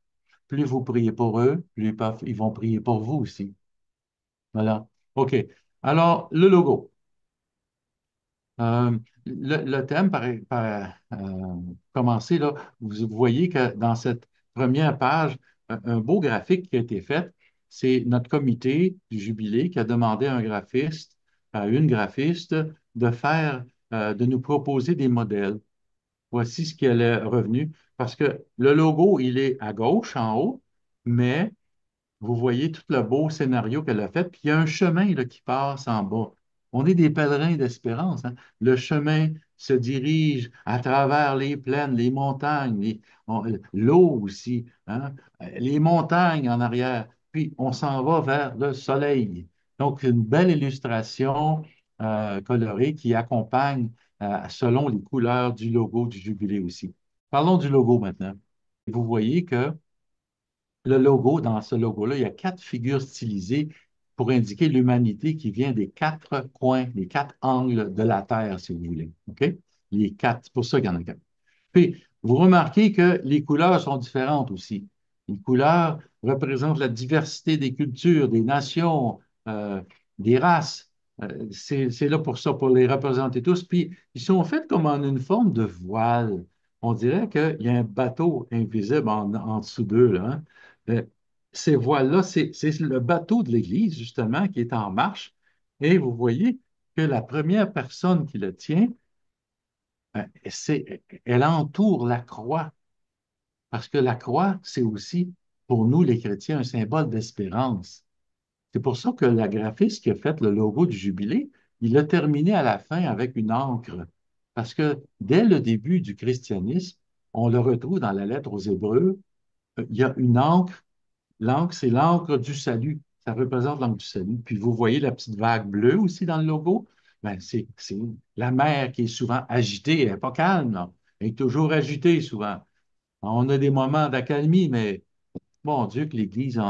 Plus vous priez pour eux, plus ils vont prier pour vous aussi. Voilà. OK. Alors, le logo. Le thème, commencer, là, vous voyez que dans cette première page, un beau graphique qui a été fait, c'est notre comité du jubilé qui a demandé à un graphiste, à une graphiste, de faire, de nous proposer des modèles. Voici ce qu'elle est revenu. Parce que le logo, il est à gauche, en haut, mais vous voyez tout le beau scénario qu'elle a fait, puis il y a un chemin là, qui passe en bas. On est des pèlerins d'espérance, hein. Le chemin se dirige à travers les plaines, les montagnes, l'eau aussi, hein, les montagnes en arrière, puis on s'en va vers le soleil. Donc, une belle illustration colorée qui accompagne selon les couleurs du logo du jubilé aussi. Parlons du logo maintenant. Vous voyez que le logo, dans ce logo-là, il y a quatre figures stylisées pour indiquer l'humanité qui vient des quatre coins, des quatre angles de la Terre, si vous voulez. OK? Les quatre, c'est pour ça qu'il y en a quatre. Puis, vous remarquez que les couleurs sont différentes aussi. Les couleurs représentent la diversité des cultures, des nations, euh, des races. C'est là pour ça, pour les représenter tous. Puis, ils sont faits comme en une forme de voile. On dirait qu'il y a un bateau invisible en dessous d'eux, là, hein. Euh, ces voiles-là, c'est le bateau de l'Église, justement, qui est en marche. Et vous voyez que la première personne qui le tient, elle entoure la croix, parce que la croix, c'est aussi, pour nous les chrétiens, un symbole d'espérance. C'est pour ça que la graphiste qui a fait le logo du jubilé, il a terminé à la fin avec une encre. Parce que dès le début du christianisme, on le retrouve dans la lettre aux Hébreux, il y a une encre. L'encre, c'est l'encre du salut. Ça représente l'encre du salut. Puis vous voyez la petite vague bleue aussi dans le logo. Ben, c'est la mer qui est souvent agitée. Elle n'est pas calme, là. Elle est toujours agitée souvent. On a des moments d'accalmie, mais bon Dieu que l'Église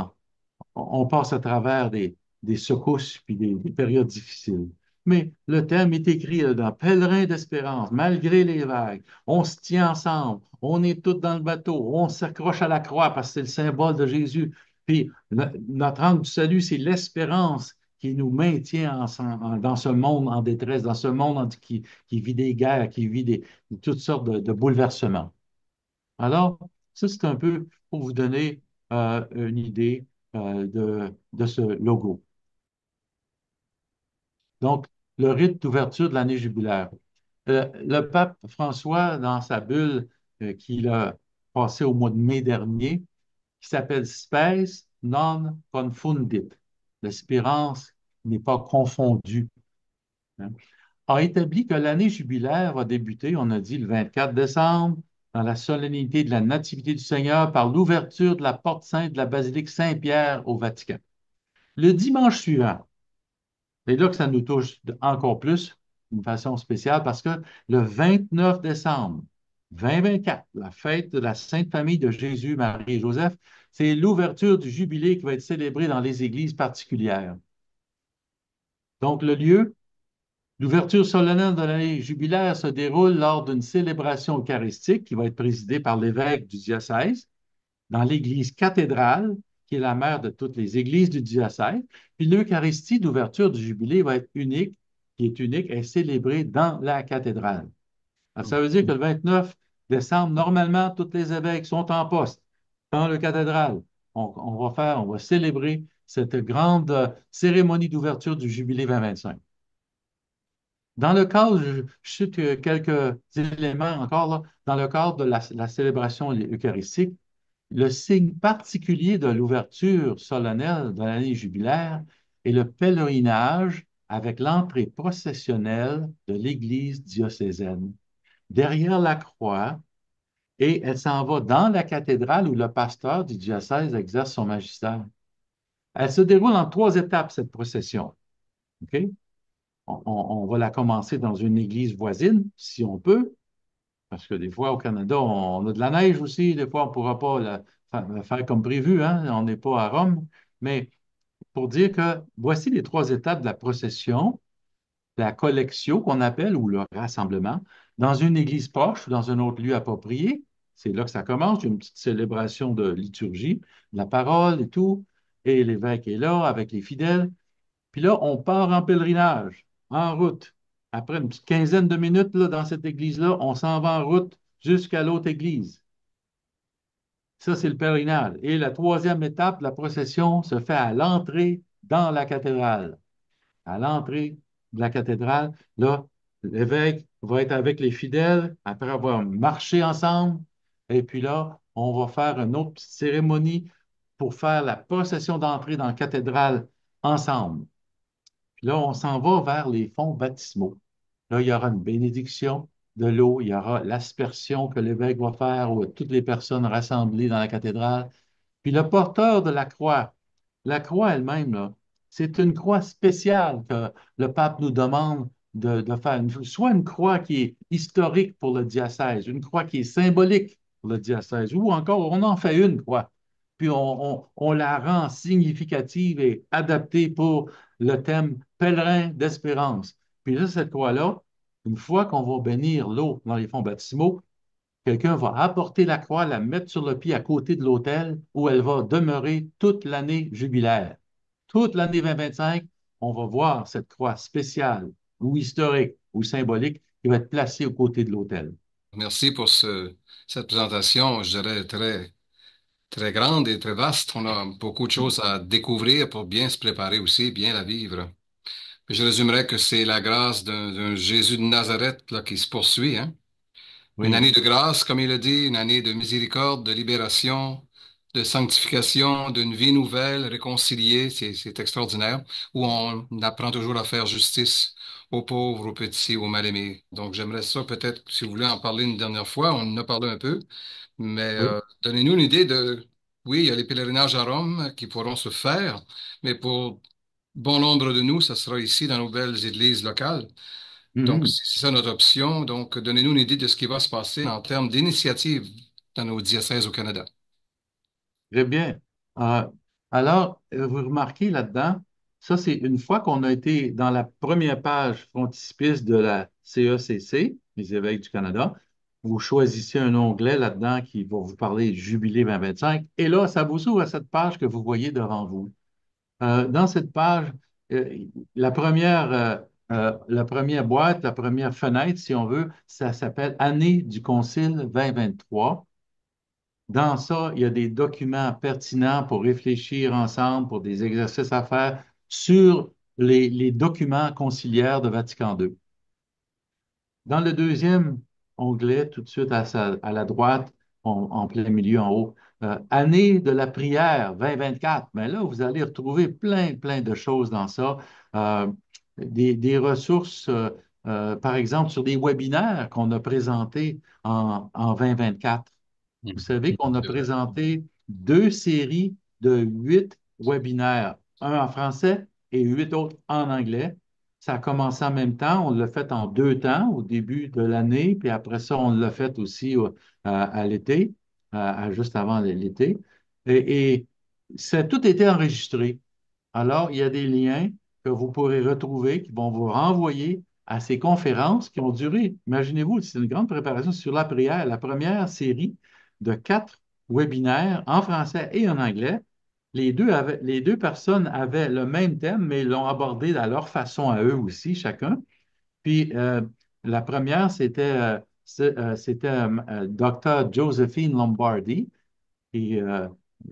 on passe à travers des secousses puis des périodes difficiles. Mais le thème est écrit dans Pèlerin d'espérance, malgré les vagues. On se tient ensemble, on est tous dans le bateau, on s'accroche à la croix parce que c'est le symbole de Jésus. Puis notre angle du salut, c'est l'espérance qui nous maintient dans ce monde en détresse, dans ce monde qui vit des guerres, qui vit toutes sortes de bouleversements. Alors, ça, c'est un peu pour vous donner une idée de ce logo. Donc, le rite d'ouverture de l'année jubilaire. Le pape François, dans sa bulle qu'il a passée au mois de mai dernier, qui s'appelle Spes non confundit, l'espérance n'est pas confondue, hein, a établi que l'année jubilaire va débuter, on a dit, le 24 décembre, dans la solennité de la Nativité du Seigneur, par l'ouverture de la porte sainte de la basilique Saint-Pierre au Vatican. Le dimanche suivant, c'est là que ça nous touche encore plus, d'une façon spéciale, parce que le 29 décembre 2024, la fête de la Sainte Famille de Jésus, Marie et Joseph, c'est l'ouverture du jubilé qui va être célébré dans les églises particulières. Donc, le lieu, l'ouverture solennelle de l'année jubilaire se déroule lors d'une célébration eucharistique qui va être présidée par l'évêque du diocèse dans l'église cathédrale, qui est la mère de toutes les églises du diocèse. Puis l'Eucharistie d'ouverture du jubilé va être unique, qui est unique, est célébrée dans la cathédrale. Alors, ça veut dire que le 29 décembre, normalement, tous les évêques sont en poste dans le cathédrale. On va célébrer cette grande cérémonie d'ouverture du jubilé 2025. Dans le cadre, je cite quelques éléments encore, là, dans le cadre de la célébration eucharistique, le signe particulier de l'ouverture solennelle de l'année jubilaire est le pèlerinage avec l'entrée processionnelle de l'église diocésaine. Derrière la croix, et elle s'en va dans la cathédrale où le pasteur du diocèse exerce son magistère. Elle se déroule en trois étapes, cette procession. OK? On va la commencer dans une église voisine, si on peut, parce que des fois, au Canada, on a de la neige aussi. Des fois, on ne pourra pas la faire comme prévu, hein? On n'est pas à Rome. Mais pour dire que voici les trois étapes de la procession, la collectio qu'on appelle, ou le rassemblement, dans une église proche ou dans un autre lieu approprié. C'est là que ça commence, une petite célébration de liturgie, de la parole et tout. Et l'évêque est là avec les fidèles. Puis là, on part en pèlerinage, en route. Après une petite quinzaine de minutes là, dans cette église-là, on s'en va en route jusqu'à l'autre église. Ça, c'est le pèlerinage. Et la troisième étape, la procession, se fait à l'entrée dans la cathédrale. À l'entrée de la cathédrale, là, l'évêque va être avec les fidèles après avoir marché ensemble. Et puis là, on va faire une autre petite cérémonie pour faire la procession d'entrée dans la cathédrale ensemble. Puis là, on s'en va vers les fonts baptismaux. Là, il y aura une bénédiction de l'eau, il y aura l'aspersion que l'évêque va faire aux toutes les personnes rassemblées dans la cathédrale. Puis le porteur de la croix elle-même, là, c'est une croix spéciale que le pape nous demande de faire. Soit une croix qui est historique pour le diocèse, une croix qui est symbolique pour le diocèse, ou encore on en fait une croix, puis on la rend significative et adaptée pour le thème pèlerin d'espérance. Puis là, cette croix-là, une fois qu'on va bénir l'eau dans les fonts baptismaux, quelqu'un va apporter la croix, la mettre sur le pied à côté de l'autel où elle va demeurer toute l'année jubilaire. Toute l'année 2025, on va voir cette croix spéciale ou historique ou symbolique qui va être placée aux côtés de l'autel. Merci pour cette présentation, je dirais, très grande et très vaste. On a beaucoup de choses à découvrir pour bien se préparer aussi, bien la vivre. Je résumerais que c'est la grâce d'un Jésus de Nazareth là, qui se poursuit, hein? Une Oui. année de grâce, comme il a dit, une année de miséricorde, de libération, de sanctification, d'une vie nouvelle, réconciliée, c'est extraordinaire, où on apprend toujours à faire justice aux pauvres, aux petits, aux mal-aimés. Donc j'aimerais ça peut-être, si vous voulez en parler une dernière fois, on en a parlé un peu, mais Oui. donnez-nous une idée de, oui, il y a les pèlerinages à Rome qui pourront se faire, mais pour bon nombre de nous, ça sera ici dans nos belles églises locales. Donc, Mhm. c'est ça notre option. Donc, donnez-nous une idée de ce qui va se passer en termes d'initiatives dans nos diocèses au Canada. Très bien. Euh, alors, vous remarquez là-dedans, ça, c'est une fois qu'on a été dans la première page frontispice de la CECC, les évêques du Canada, vous choisissez un onglet là-dedans qui va vous parler du Jubilé 2025, et là, ça vous ouvre à cette page que vous voyez devant vous. Dans cette page, euh, la première boîte, la première fenêtre, si on veut, ça s'appelle Année du Concile 2023. Dans ça, il y a des documents pertinents pour réfléchir ensemble, pour des exercices à faire sur les documents conciliaires de Vatican II. Dans le deuxième onglet, tout de suite à la droite, en plein milieu en haut, Année de la prière 2024. Mais là, vous allez retrouver plein de choses dans ça. Euh, des ressources, par exemple, sur des webinaires qu'on a présentés en 2024. Vous Mhm. savez qu'on a C'est vrai. présenté deux séries de 8 webinaires, un en français et 8 autres en anglais. Ça a commencé en même temps. On l'a fait en 2 temps, au début de l'année, puis après ça, on l'a fait aussi à l'été, juste avant l'été. Et ça a tout été enregistré. Alors, il y a des liens que vous pourrez retrouver qui vont vous renvoyer à ces conférences qui ont duré, imaginez-vous, c'est une grande préparation sur la prière, la première série de 4 webinaires en français et en anglais. Les deux personnes avaient le même thème, mais ils l'ont abordé à leur façon à eux aussi, chacun. Puis la première, c'était Dr. Josephine Lombardi, qui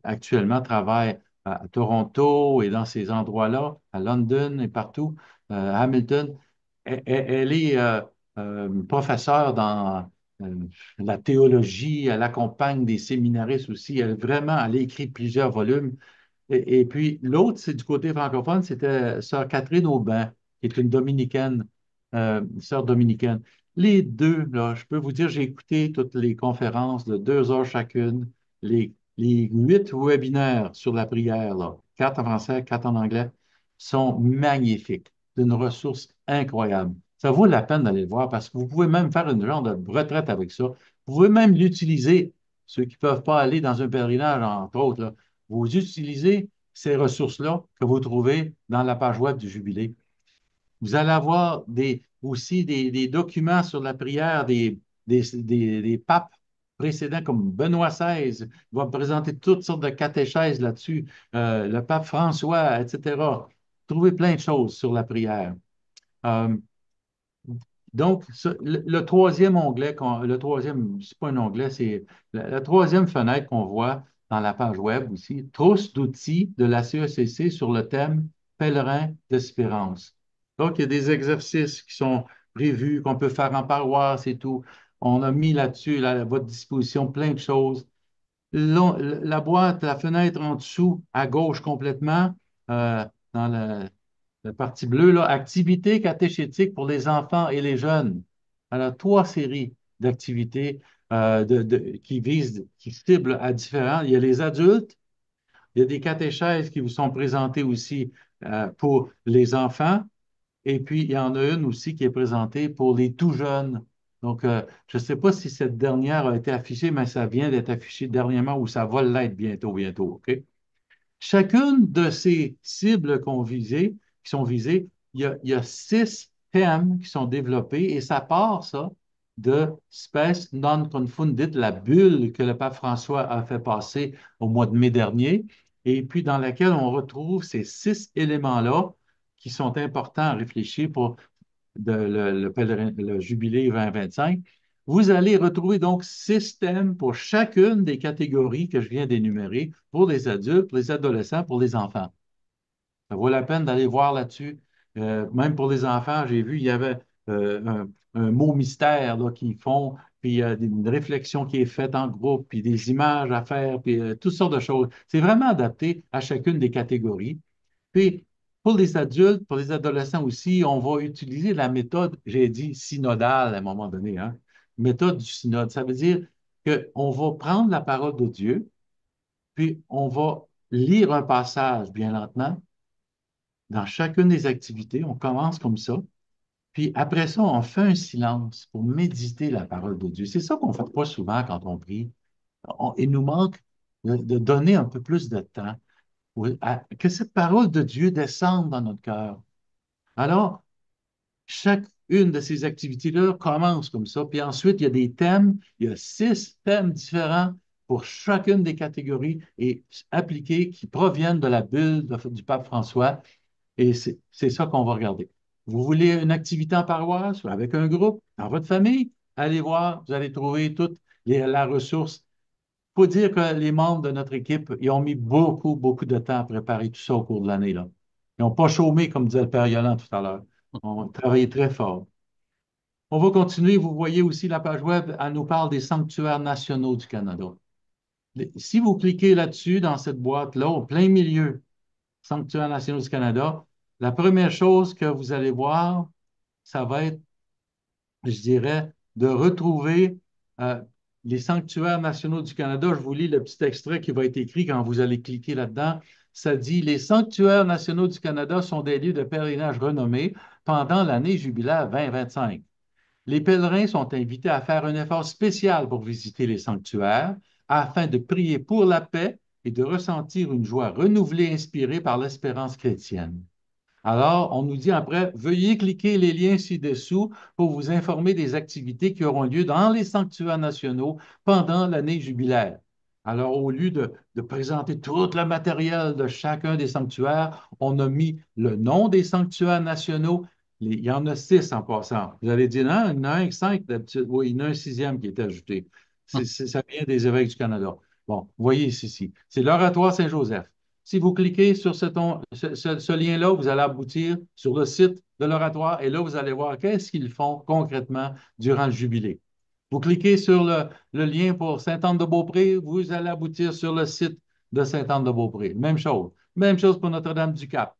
actuellement travaille à Toronto et dans ces endroits-là, à London et partout, Hamilton. Elle est professeure dans euh, la théologie, elle accompagne des séminaristes aussi. Elle a écrit plusieurs volumes. Et puis l'autre, c'est du côté francophone, c'était Sœur Catherine Aubin, qui est une dominicaine, une sœur dominicaine. Les deux, là, je peux vous dire, j'ai écouté toutes les conférences de 2 heures chacune, les 8 webinaires sur la prière, là, 4 en français, 4 en anglais, sont magnifiques, d'une ressource incroyable. Ça vaut la peine d'aller le voir parce que vous pouvez même faire une genre de retraite avec ça. Vous pouvez même l'utiliser, ceux qui ne peuvent pas aller dans un pèlerinage, entre autres, là. Vous utilisez ces ressources-là que vous trouvez dans la page web du Jubilé. Vous allez avoir aussi des documents sur la prière des papes précédents, comme Benoît XVI. Il va présenter toutes sortes de catéchèses là-dessus. Le pape François, etc. Trouvez plein de choses sur la prière. Euh, donc, le troisième onglet, le troisième, c'est pas un onglet, c'est la troisième fenêtre qu'on voit dans la page web aussi, trousse d'outils de la CECC sur le thème pèlerin d'espérance. Donc, il y a des exercices qui sont prévus, qu'on peut faire en paroisse et tout. On a mis là-dessus, là, à votre disposition, plein de choses. La boîte, la fenêtre en dessous, à gauche complètement, dans la partie bleue, là, activités catéchétiques pour les enfants et les jeunes. Alors, 3 séries d'activités qui visent, qui ciblent à différents. Il y a les adultes, il y a des catéchèses qui vous sont présentées aussi pour les enfants, et puis il y en a une aussi qui est présentée pour les tout jeunes. Donc, je ne sais pas si cette dernière a été affichée, mais ça vient d'être affiché dernièrement ou ça va l'être bientôt, bientôt, OK? Chacune de ces cibles qui sont visées, il y a 6 thèmes qui sont développés et ça part, ça, de Spes Non Confundit, la bulle que le pape François a fait passer au mois de mai dernier, et puis dans laquelle on retrouve ces 6 éléments-là qui sont importants à réfléchir pour le jubilé 2025. Vous allez retrouver donc 6 thèmes pour chacune des catégories que je viens d'énumérer pour les adultes, les adolescents, pour les enfants. Ça vaut la peine d'aller voir là-dessus. Même pour les enfants, j'ai vu, il y avait un mot mystère là, qu'ils font, puis il y a une réflexion qui est faite en groupe, puis des images à faire, puis toutes sortes de choses. C'est vraiment adapté à chacune des catégories. Puis, pour les adultes, pour les adolescents aussi, on va utiliser la méthode, j'ai dit synodale à un moment donné, hein? Méthode du synode. Ça veut dire qu'on va prendre la parole de Dieu, puis on va lire un passage bien lentement dans chacune des activités. On commence comme ça. Puis après ça, on fait un silence pour méditer la parole de Dieu. C'est ça qu'on ne fait pas souvent quand on prie. Il nous manque de donner un peu plus de temps que cette parole de Dieu descende dans notre cœur. Alors, chacune de ces activités-là commence comme ça. Puis ensuite, il y a des thèmes. Il y a 6 thèmes différents pour chacune des catégories et appliqués qui proviennent de la bulle du pape François. Et c'est ça qu'on va regarder. Vous voulez une activité en paroisse ou avec un groupe, dans votre famille, allez voir, vous allez trouver toute la ressource. Il faut dire que les membres de notre équipe, ils ont mis beaucoup, beaucoup de temps à préparer tout ça au cours de l'année, là. Ils n'ont pas chômé, comme disait le Père Yolande tout à l'heure. On a travaillé très fort. On va continuer. Vous voyez aussi la page web, elle nous parle des sanctuaires nationaux du Canada. Si vous cliquez là-dessus, dans cette boîte-là, au plein milieu, Sanctuaires nationaux du Canada, la première chose que vous allez voir, ça va être, je dirais, de retrouver euh, les sanctuaires nationaux du Canada. Je vous lis le petit extrait qui va être écrit quand vous allez cliquer là-dedans. Ça dit, les sanctuaires nationaux du Canada sont des lieux de pèlerinage renommés pendant l'année jubilaire 2025. Les pèlerins sont invités à faire un effort spécial pour visiter les sanctuaires afin de prier pour la paix et de ressentir une joie renouvelée inspirée par l'espérance chrétienne. Alors, on nous dit après, veuillez cliquer les liens ci-dessous pour vous informer des activités qui auront lieu dans les sanctuaires nationaux pendant l'année jubilaire. Alors, au lieu de présenter tout le matériel de chacun des sanctuaires, on a mis le nom des sanctuaires nationaux. Il y en a 6 en passant. Vous allez dire, non, il y en a un, 5 d'habitude. Oui, il y en a un sixième qui est ajouté. Ça vient des évêques du Canada. Bon, vous voyez ici. C'est l'Oratoire Saint-Joseph. Si vous cliquez sur ce lien-là, vous allez aboutir sur le site de l'Oratoire et là, vous allez voir qu'est-ce qu'ils font concrètement durant le jubilé. Vous cliquez sur le lien pour Sainte-Anne-de-Beaupré, vous allez aboutir sur le site de Sainte-Anne-de-Beaupré. Même chose. Même chose pour Notre-Dame-du-Cap.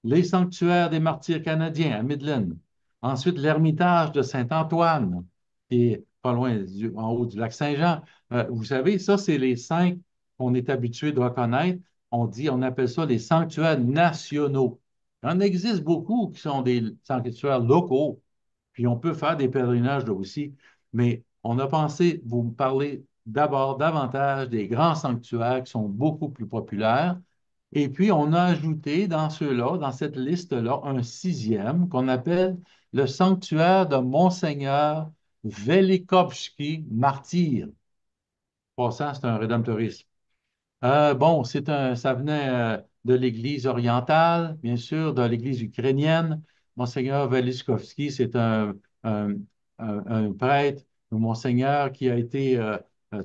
Les sanctuaires des martyrs canadiens à Midland. Ensuite, l'ermitage de Saint-Antoine, qui est pas loin en haut du lac Saint-Jean. Vous savez, ça, c'est les cinq qu'on est habitué de reconnaître. On appelle ça les sanctuaires nationaux. Il en existe beaucoup qui sont des sanctuaires locaux, puis on peut faire des pèlerinages là aussi. Mais on a pensé vous parler d'abord davantage des grands sanctuaires qui sont beaucoup plus populaires. Et puis, on a ajouté dans ceux-là, dans cette liste-là, un sixième qu'on appelle le sanctuaire de Monseigneur Velikovski, martyr. Passant, c'est un rédemptoriste. Bon, ça venait de l'Église orientale, bien sûr, de l'Église ukrainienne. Monseigneur Velikovski, c'est un- un prêtre, un monseigneur qui a été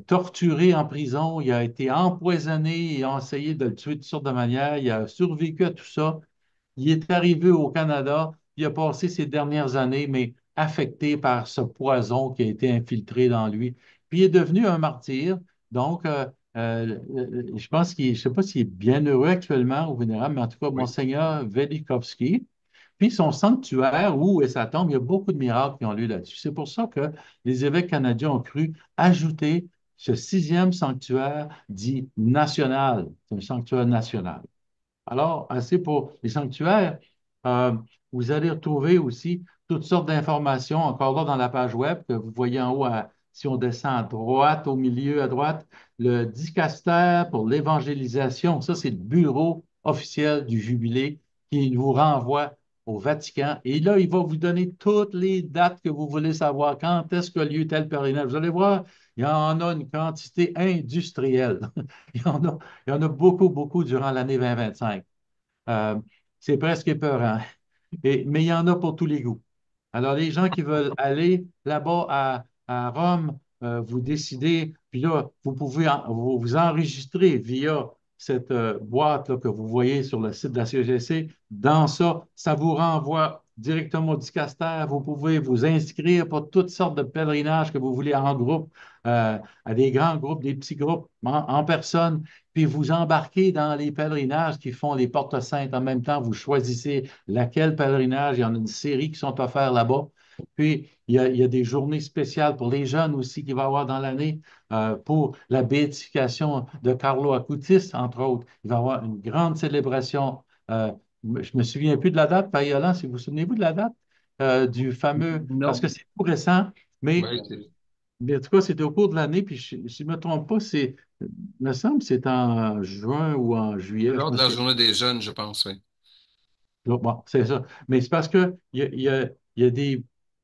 torturé en prison, il a été empoisonné et on a essayé de le tuer de toutes sortes de manières. Il a survécu à tout ça. Il est arrivé au Canada, il a passé ses dernières années, mais affecté par ce poison qui a été infiltré dans lui. Puis il est devenu un martyr. Donc, je pense je ne sais pas s'il est bien heureux actuellement ou vénérable, mais en tout cas, Oui, Monseigneur Velikovski. Puis son sanctuaire, où est sa tombe, il y a beaucoup de miracles qui ont lieu là-dessus. C'est pour ça que les évêques canadiens ont cru ajouter ce sixième sanctuaire dit national. C'est un sanctuaire national. Alors, assez pour les sanctuaires. Euh, Vous allez retrouver aussi toutes sortes d'informations, encore là dans la page web que vous voyez en haut, si on descend à droite, au milieu, à droite, le dicaster pour l'évangélisation. Ça, c'est le bureau officiel du Jubilé qui vous renvoie au Vatican. Et là, il va vous donner toutes les dates que vous voulez savoir. Quand est-ce que lieu tel pèlerinage? Vous allez voir, il y en a une quantité industrielle. Il y en a, il y en a beaucoup, beaucoup durant l'année 2025. Euh, c'est presque épeurant. Mais il y en a pour tous les goûts. Alors, les gens qui veulent aller là-bas à Rome, vous décidez, puis là, vous pouvez vous enregistrer via cette boîte là, que vous voyez sur le site de la CEGC. Dans ça, ça vous renvoie directement au Dicaster. Vous pouvez vous inscrire pour toutes sortes de pèlerinages que vous voulez en groupe, à des grands groupes, des petits groupes, en personne, puis vous embarquez dans les pèlerinages qui font les portes saintes. En même temps, vous choisissez laquelle pèlerinage. Il y en a une série qui sont offerts là-bas. Puis, il y a des journées spéciales pour les jeunes aussi qu'il va y avoir dans l'année pour la béatification de Carlo Acutis, entre autres. Il va y avoir une grande célébration. Je me souviens plus de la date, Payolan, si vous vous souvenez-vous de la date du fameux, parce que non. c'est tout récent, mais, Oui, mais en tout cas, c'était au cours de l'année, puis si je ne me trompe pas, il me semble que c'est en juin ou en c'est juillet, je lors me de la souviens. journée des jeunes, je pense, oui. Bon, c'est ça. Mais c'est parce que il y a des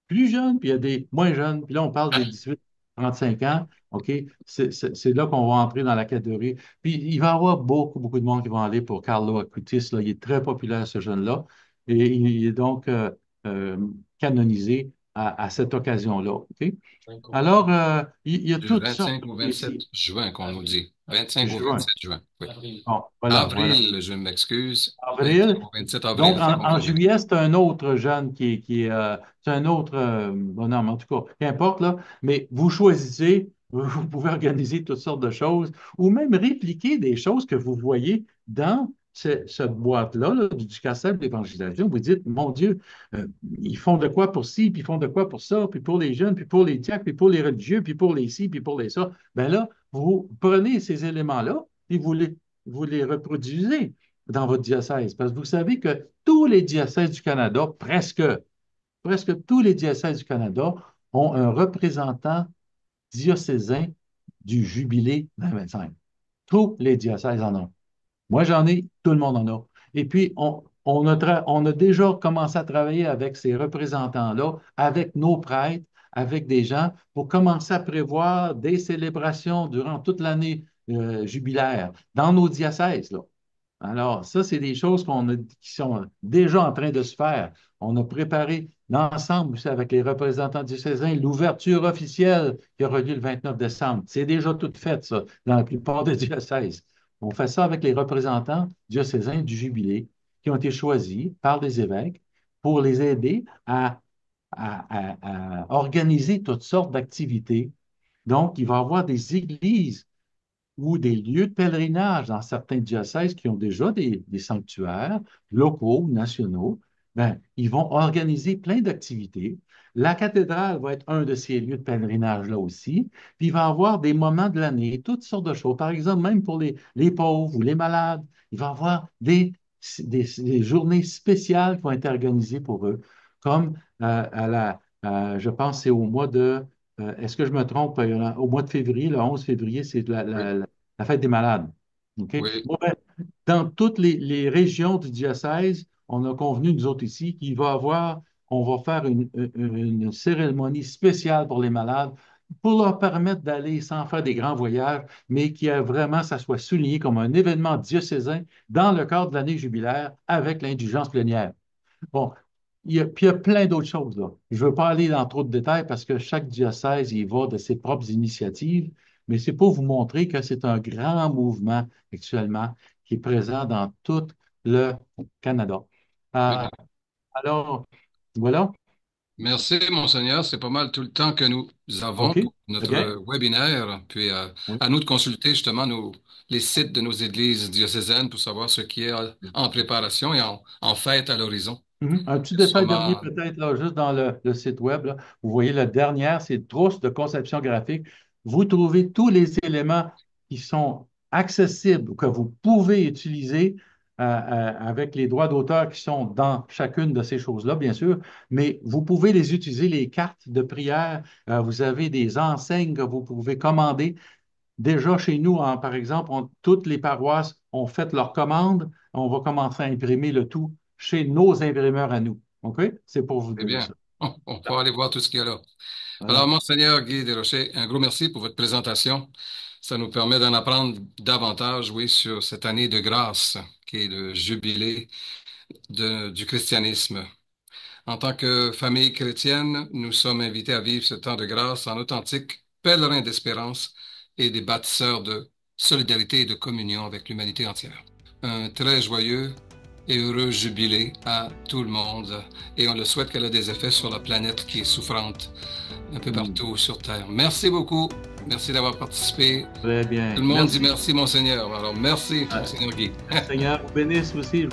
plus jeunes, puis il y a des moins jeunes. Puis là, on parle des 18-35 ans. OK? C'est là qu'on va entrer dans la catégorie. Puis il va y avoir beaucoup, beaucoup de monde qui vont aller pour Carlo Acutis. Là. Il est très populaire, ce jeune-là. Et il est donc euh, canonisé à cette occasion-là. OK? Alors, il y a Du toutes sortes 25 au de 27 ici. juin qu'on nous dit. 25 au Juin. 27 juin, oui. Bon, voilà, voilà. Avril, je m'excuse. 25 Avril. au 27 avril, Donc, c'est qu'on en nous dit. juillet, c'est un autre jeune c'est un autre bonhomme, en tout cas, qu'importe, là. Mais vous choisissez, vous pouvez organiser toutes sortes de choses ou même répliquer des choses que vous voyez dans cette boîte-là, là, du casse d'évangélisation. Vous dites, mon Dieu, ils font de quoi pour ci, puis ils font de quoi pour ça, puis pour les jeunes, puis pour les diacres, puis pour les religieux, puis pour les ci, puis pour les ça. Ben là, vous prenez ces éléments-là et vous les reproduisez dans votre diocèse. Parce que vous savez que tous les diocèses du Canada, presque tous les diocèses du Canada, ont un représentant diocésain du Jubilé 2025. Tous les diocèses en ont. Moi, j'en ai, tout le monde en a. Et puis, on a déjà commencé à travailler avec ces représentants-là, avec nos prêtres, avec des gens, pour commencer à prévoir des célébrations durant toute l'année jubilaire dans nos diocèses, là. Alors, ça, c'est des choses qui sont déjà en train de se faire. On a préparé l'ensemble aussi avec les représentants diocésains, l'ouverture officielle qui aura lieu le 29 décembre. C'est déjà tout fait, ça, dans la plupart des diocèses. On fait ça avec les représentants diocésains du Jubilé qui ont été choisis par les évêques pour les aider à à organiser toutes sortes d'activités. Donc, il va y avoir des églises ou des lieux de pèlerinage dans certains diocèses qui ont déjà des sanctuaires locaux, nationaux. Ben, ils vont organiser plein d'activités. La cathédrale va être un de ces lieux de pèlerinage-là aussi. Puis il va y avoir des moments de l'année, toutes sortes de choses. Par exemple, même pour les pauvres ou les malades, il va y avoir des journées spéciales qui vont être organisées pour eux, comme je pense que c'est au mois de, est-ce que je me trompe, au mois de février, le 11 février, c'est Oui, la fête des malades. OK? oui, Bon, ben, dans toutes les régions du diocèse, on a convenu, nous autres ici, on va faire une cérémonie spéciale pour les malades pour leur permettre d'aller sans faire des grands voyages, mais vraiment, ça soit souligné comme un événement diocésain dans le cadre de l'année jubilaire avec l'indulgence plénière. Bon, puis il y a plein d'autres choses, là. Je ne veux pas aller dans trop de détails parce que chaque diocèse y va de ses propres initiatives, mais c'est pour vous montrer que c'est un grand mouvement actuellement qui est présent dans tout le Canada. Euh, oui. alors, voilà. Merci, Monseigneur. C'est pas mal tout le temps que nous avons OK. pour Très notre bien. webinaire. Puis Oui. à nous de consulter justement les sites de nos églises diocésaines pour savoir ce qui est en préparation et en fête à l'horizon. Mhm. Un petit C'est détail dernier sûrement. peut-être, là, juste dans le site web, là. Vous voyez la dernière, c'est Trousse de conception graphique. Vous trouvez tous les éléments qui sont accessibles, que vous pouvez utiliser avec les droits d'auteur qui sont dans chacune de ces choses-là, bien sûr, mais vous pouvez les utiliser, les cartes de prière. Vous avez des enseignes que vous pouvez commander. Déjà, chez nous, par exemple, toutes les paroisses ont fait leur commande. On va commencer à imprimer le tout chez nos imprimeurs à nous. OK? C'est pour vous Eh donner bien, ça. on va aller voir tout ce qu'il y a là. Alors, Voilà. Monseigneur Guy Desrochers, un gros merci pour votre présentation. Ça nous permet d'en apprendre davantage, oui, sur cette année de grâce qui est le jubilé du christianisme. En tant que famille chrétienne, nous sommes invités à vivre ce temps de grâce en authentique pèlerins d'espérance et des bâtisseurs de solidarité et de communion avec l'humanité entière. Un très joyeux et heureux jubilé à tout le monde et on le souhaite qu'elle ait des effets sur la planète qui est souffrante un peu Hmm. partout sur Terre. Merci beaucoup. Merci d'avoir participé. Très Tout bien. le monde dit Merci. merci, Monseigneur. Alors, merci, Euh, Monseigneur Guy. Seigneur vous bénisse aussi.